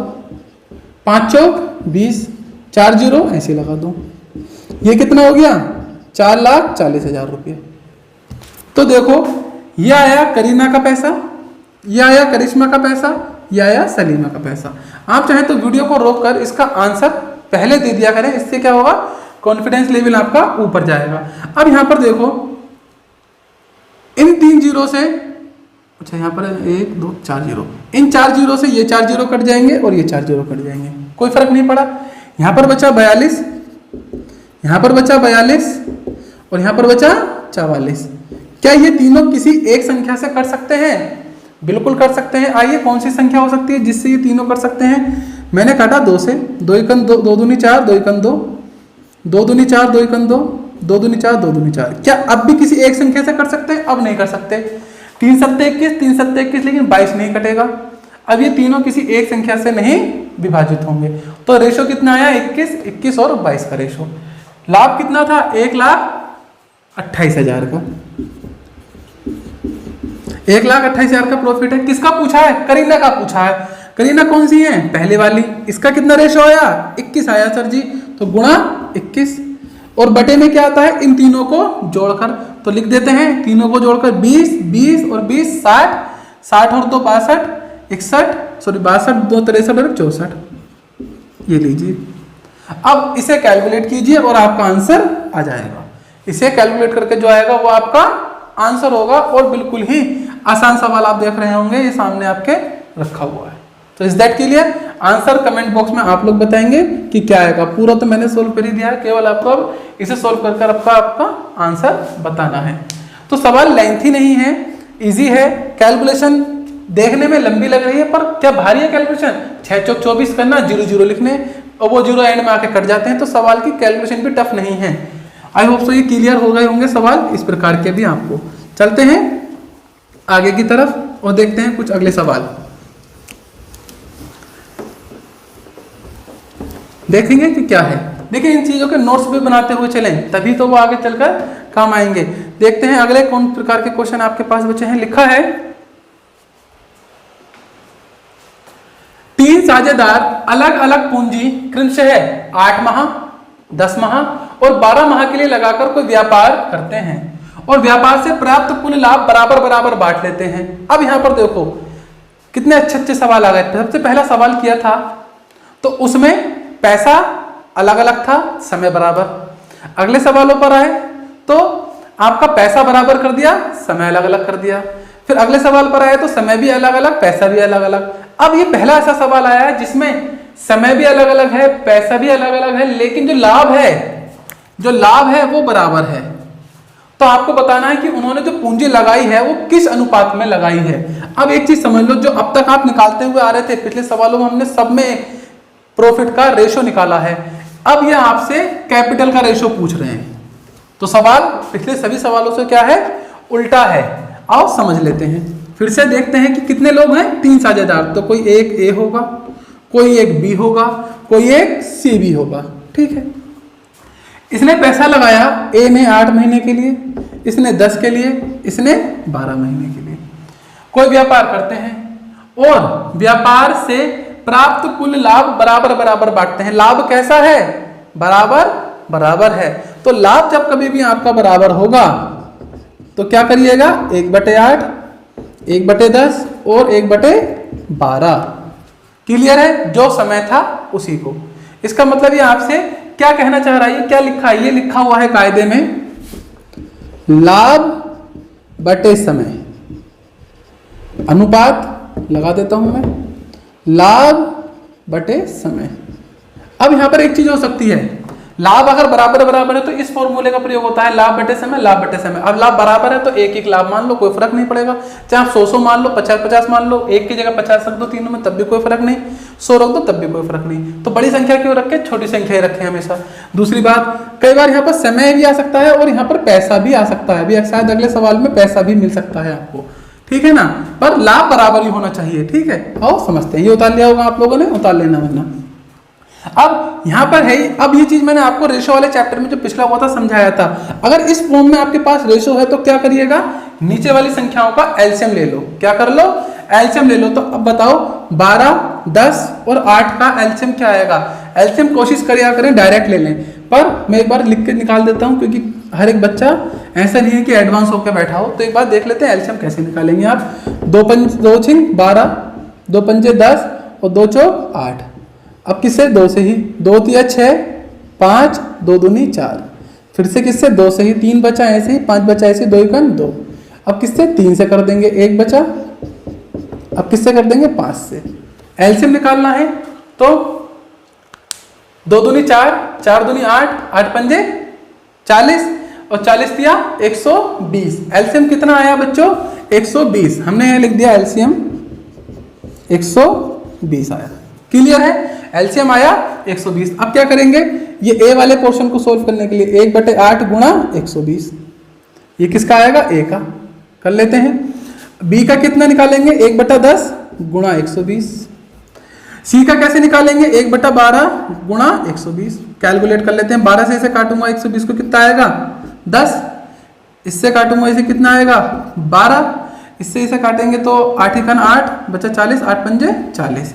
5 चौक 20, 4 जीरो ऐसे लगा दो, ये कितना हो गया 4,40,000 रुपये। तो देखो ये आया करीना का पैसा, ये आया करिश्मा का पैसा, ये आया सलीमा का पैसा। आप चाहे तो वीडियो को रोक कर इसका आंसर पहले दे दिया करें, इससे क्या होगा कॉन्फिडेंस लेवल आपका ऊपर जाएगा। अब यहां पर देखो इन 3 जीरो से, अच्छा यहाँ पर 1 2 4 जीरो, इन 4 जीरो से ये 4 जीरो कट जाएंगे और ये 4 जीरो कट जाएंगे, कोई फर्क नहीं पड़ा। यहाँ पर बचा 42, यहाँ पर बचा 42 और यहाँ पर बचा 44। क्या ये तीनों किसी एक संख्या से कर सकते हैं? बिल्कुल कर सकते हैं। आइए कौन सी संख्या हो सकती है जिससे ये तीनों कर सकते हैं? मैंने काटा 2 से, 2 एकन 2, 2 दूनी 4, 2 एकन 2, 2 दूनी 4, 2 एकन 2, 2 दूनी 4, 2 दूनी 4। क्या अब भी किसी एक संख्या से कर सकते हैं? अब नहीं कर सकते। 3 सत्ते 21, 3 सत्ते 21, लेकिन 22 नहीं कटेगा। अब ये तीनों किसी एक संख्या से नहीं विभाजित होंगे। तो रेशो कितना आया 21, 21 और 22 का रेशो। लाभ कितना था 1,28,000 का, 1,28,000 का प्रॉफिट है। किसका पूछा है? करीना का पूछा है। करीना कौन सी है? पहले वाली। इसका कितना रेशो आया 21 आया सर जी, तो गुणा 21 और बटे में क्या आता है इन तीनों को जोड़कर, तो लिख देते हैं तीनों को जोड़कर 20, 20 और 20 60, 60 और 2 62, 61 सॉरी 62 2 63 और 64। ये लीजिए, अब इसे कैलकुलेट कीजिए और आपका आंसर आ जाएगा। इसे कैलकुलेट करके जो आएगा वो आपका आंसर होगा। और बिल्कुल ही आसान सवाल आप देख रहे होंगे, ये सामने आपके रखा हुआ है। तो इस दैट के लिए आंसर कमेंट बॉक्स में आप लोग बताएंगे कि क्या आएगा। पूरा तो मैंने सोल्व कर ही दिया है, केवल आपको अब इसे सोल्व कर आपका आंसर बताना है। तो सवाल लेंथी नहीं है, इजी है। कैलकुलेशन देखने में लंबी लग रही है पर क्या भारी है कैलकुलेशन? 6 चौक 24 करना, 0 0 लिखने और वो 0 एंड में आके कट जाते हैं। तो सवाल की कैलकुलेशन भी टफ नहीं है। आई होप सो ये क्लियर हो गए होंगे सवाल इस प्रकार के भी आपको। चलते हैं आगे की तरफ और देखते हैं कुछ अगले सवाल। देखेंगे कि क्या है। देखिए इन चीजों के नोट्स भी बनाते हुए चलें, तभी तो वो आगे चलकर काम आएंगे। देखते हैं अगले कौन प्रकार के क्वेश्चन आपके पास बचे हैं। लिखा है 3 साझेदार अलग अलग पूंजी क्रमशः 8 माह, 10 माह और 12 माह के लिए लगाकर कोई व्यापार करते हैं और व्यापार से प्राप्त कुल लाभ बराबर बराबर बांट लेते हैं। अब यहां पर देखो कितने अच्छे अच्छे सवाल आ गए। सबसे पहला सवाल किया था तो उसमें पैसा अलग अलग था, समय बराबर। अगले सवालों पर आए तो आपका पैसा बराबर कर दिया, समय अलग अलग कर दिया। फिर अगले सवाल पर आए तो समय भी अलग अलग, पैसा भी अलग अलग। अब ये पहला ऐसा सवाल आया है जिसमें समय भी अलग अलग है, पैसा भी अलग अलग है, लेकिन जो लाभ है वो बराबर है। तो आपको बताना है कि उन्होंने जो पूंजी लगाई है वो किस अनुपात में लगाई है। अब एक चीज समझ लो, जो अब तक आप निकालते हुए आ रहे थे पिछले सवालों में, हमने सब में प्रॉफिट का रेशो निकाला है। अब ये आपसे कैपिटल का रेशो पूछ रहे हैं। तो सवाल पिछले सभी सवालों से क्या है, उल्टा है। आओ समझ लेते हैं। फिर से देखते हैं कि कितने लोग हैं, 3 साझेदार। तो कोई एक ए होगा, कोई एक बी होगा, कोई एक सी भी होगा। ठीक है, इसने पैसा लगाया, ए ने 8 महीने के लिए, इसने 10 के लिए, इसने 12 महीने के लिए। कोई व्यापार करते हैं और व्यापार से प्राप्त कुल लाभ बराबर बराबर बांटते हैं। लाभ कैसा है? बराबर बराबर है। तो लाभ जब कभी भी आपका बराबर होगा तो क्या करिएगा, 1/8, 1/10 और 1/12। क्लियर है? जो समय था उसी को। इसका मतलब ये आपसे क्या कहना चाह रहा है, क्या लिखा है? ये लिखा हुआ है कायदे में, लाभ बटे समय। अनुपात लगा देता हूं मैं, लाभ बटे समय। अब यहां पर एक चीज हो सकती है, लाभ अगर बराबर बराबर है तो इस फॉर्मूले का प्रयोग होता है, लाभ बटे समय, लाभ बटे समय। अब लाभ बराबर है तो एक एक लाभ मान लो, कोई फर्क नहीं पड़ेगा। चाहे आप 100 मान लो, 50 मान लो, एक की जगह 50 रख दो तीनों में, तब भी कोई फर्क नहीं। 100 रख दो तब भी कोई फर्क नहीं। तो बड़ी संख्या क्यों रखे, छोटी संख्या ही रखे हमेशा। दूसरी बात, कई बार यहाँ पर समय भी आ सकता है और यहाँ पर पैसा भी आ सकता है। अभी शायद अगले सवाल में पैसा भी मिल सकता है आपको। ठीक है ना, पर लाभ बराबर ही होना चाहिए, ठीक है। और समझते हैं, ये उतार लिया होगा आप लोगों ने, उतार लेना वरना। अब यहाँ पर है, अब ये चीज मैंने आपको रेशो वाले चैप्टर में जो पिछला हुआ था समझाया था। अगर इस फॉर्म में आपके पास रेशो है तो क्या करिएगा, नीचे वाली संख्याओं का एलसीएम ले लो। क्या कर लो, एलसीएम ले लो। तो अब बताओ 12, 10 और 8 का एलसीएम क्या आएगा। एलसीएम कोशिश करिए करें डायरेक्ट ले लें, पर मैं एक बार लिख के निकाल देता हूँ, क्योंकि हर एक बच्चा ऐसा नहीं है कि एडवांस होकर बैठा हो। तो एक बार देख लेते हैं एलसीएम कैसे निकालेंगे आप। 2 5 2 6 12, 2 5 10 और 2 चौक 8। अब किससे, 2 से ही, 2 3 6 5, 2 दूनी 4। फिर से किससे, 2 से ही, 3 बचा ऐसे ही, 5 बचा ऐसे, 2 1 2। अब किससे, 3 से कर देंगे, 1 बचा। अब किससे कर देंगे, 5 से। एलसीएम निकालना है तो 2 दूनी 4, 4 दूनी 8, 8 पंजे 40 और 40 दिया 120। एलसीएम कितना आया बच्चों, 120। हमने यहाँ लिख दिया एलसीएम 120 आया। क्लियर है, एलसीएम आया 120। अब क्या करेंगे, ये ए वाले पोर्शन को सोल्व करने के लिए 1/8 गुणा 120, ये किसका आएगा, ए का। कर लेते हैं। बी का कितना निकालेंगे, 1/10 गुणा 120। सी का कैसे निकालेंगे, 1/12 गुणा 120। कैलकुलेट कर लेते हैं। 12 से इसे काटूंगा 120 को, कितना आएगा 10। इससे काटूंगा इसे, कितना आएगा 12। इससे इसे काटेंगे तो 8 × 8 बचा 40, 8 पंजे 40।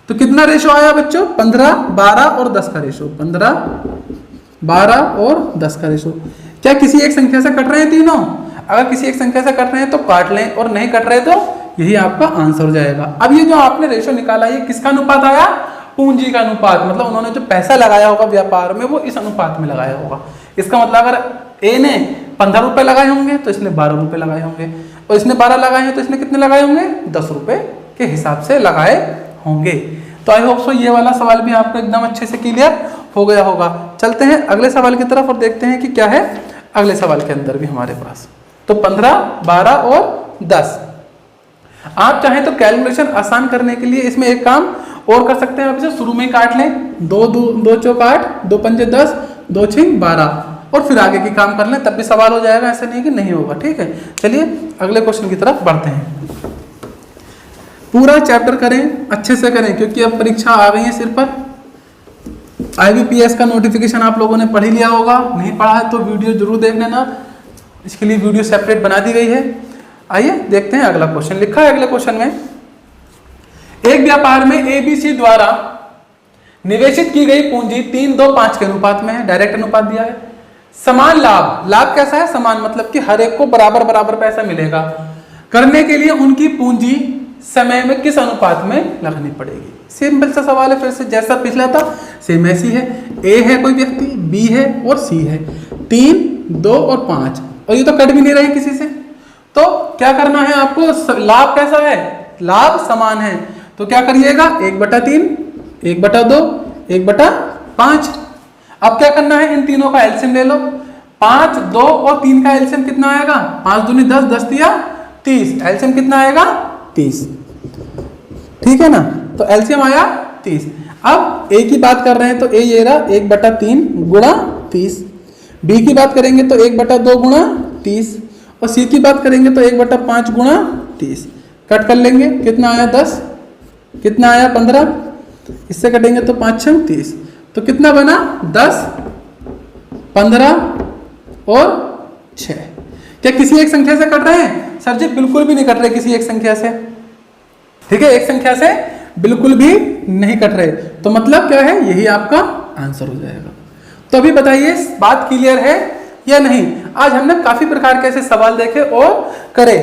तो कितना रेशो आया बच्चों, 15, 12 और 10 का रेशो। 15, 12 और 10 का रेशो। क्या किसी एक संख्या से कट रहे हैं तीनों? अगर किसी एक संख्या से कट रहे हैं तो काट लें, और नहीं कट रहे तो यही आपका आंसर हो जाएगा। अब ये जो आपने रेशो निकाला, ये किसका अनुपात आया, पूंजी का अनुपात। मतलब उन्होंने जो पैसा लगाया होगा व्यापार में वो इस अनुपात में लगाया होगा। इसका मतलब अगर ए ने 15 रुपए लगाए होंगे तो इसने 12 रुपए लगाए होंगे, और इसने 12 लगाए हैं तो इसने कितने लगाए होंगे, 10 रुपए के हिसाब से लगाए होंगे। तो आई होप सो ये वाला सवाल भी आपको एकदम अच्छे से क्लियर हो गया होगा। चलते हैं अगले सवाल की तरफ और देखते हैं कि क्या है अगले सवाल के अंदर भी हमारे पास। तो 15, 12 और 10। आप चाहें तो कैलकुलेशन आसान करने के लिए इसमें एक काम और कर सकते हैं, आप इसे शुरू में ही काट लें। 2 चौक 8, 2 पंजे 10, 2 6 12, और फिर आगे की काम कर लें, तब भी सवाल हो जाएगा। ऐसा नहीं कि नहीं होगा, ठीक है। चलिए अगले क्वेश्चन की तरफ बढ़ते हैं। पूरा चैप्टर करें, अच्छे से करें, क्योंकि अब परीक्षा आ गई है सिर पर। IBPS का नोटिफिकेशन आप लोगों ने पढ़ ही लिया होगा, नहीं पढ़ा है तो वीडियो जरूर देख लेना, इसके लिए वीडियो सेपरेट बना दी गई है। आइए देखते हैं अगला क्वेश्चन। लिखा है अगले क्वेश्चन में, एक व्यापार में ABC द्वारा निवेशित की गई पूंजी 3:2:5 के अनुपात में है, डायरेक्ट अनुपात दिया है। समान लाभ, लाभ कैसा है, समान, मतलब कि हर एक को बराबर बराबर पैसा मिलेगा। करने के लिए उनकी पूंजी समय में किस अनुपात में लगानी पड़ेगी। सिंपल सा सवाल है, फिर से जैसा पिछला था सेम ऐसी है। ए है कोई व्यक्ति, बी है और सी है। 3, 2 और 5, और ये तो कट भी नहीं रहे किसी से। तो क्या करना है आपको, लाभ कैसा है, लाभ समान है। तो क्या करिएगा, 1/3, 1/2, 1/5। अब क्या करना है, इन तीनों का एलसीएम ले लो। 5, 2 और 3 का एलसीएम कितना आएगा, 5 दूनी 10, 10 तिया 30। एलसीएम कितना आएगा, 30, ठीक है ना। तो एलसीएम आया 30। अब ए की बात कर रहे हैं तो ए ये रहा 1/3 गुणा 30। बी की बात करेंगे तो 1/2 गुणा 30, और सी की बात करेंगे तो 1/5 गुणा 30। कट कर लेंगे, कितना आया 10, कितना आया 15, इससे कटेंगे तो 5 6 30। तो कितना बना 10, 15 और 6। क्या किसी एक संख्या से कट रहे हैं? सर जी बिल्कुल भी नहीं कट रहे किसी एक संख्या से, ठीक है। एक संख्या से बिल्कुल भी नहीं कट रहे, तो मतलब क्या है, यही आपका आंसर हो जाएगा। तो अभी बताइए बात क्लियर है या नहीं। आज हमने काफी प्रकार के ऐसे सवाल देखे और करे,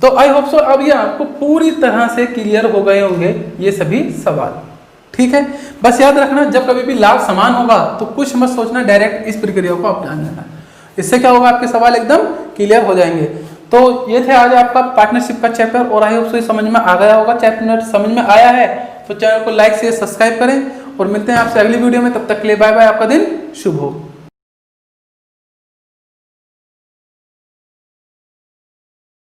तो आई होप सो अब ये आपको पूरी तरह से क्लियर हो गए होंगे ये सभी सवाल, ठीक है। बस याद रखना, जब कभी भी लाभ समान होगा तो कुछ मत सोचना, डायरेक्ट इस प्रक्रिया को अपना लेना। इससे क्या होगा, आपके सवाल एकदम क्लियर हो जाएंगे। तो ये थे आज आपका पार्टनरशिप का चैप्टर, और आई होप सो समझ में आ गया होगा। चैप्टर समझ में आया है तो चैनल को लाइक शेयर सब्सक्राइब करें, और मिलते हैं आपसे अगली वीडियो में। तब तक के लिए बाय बाय, आपका दिन शुभ हो।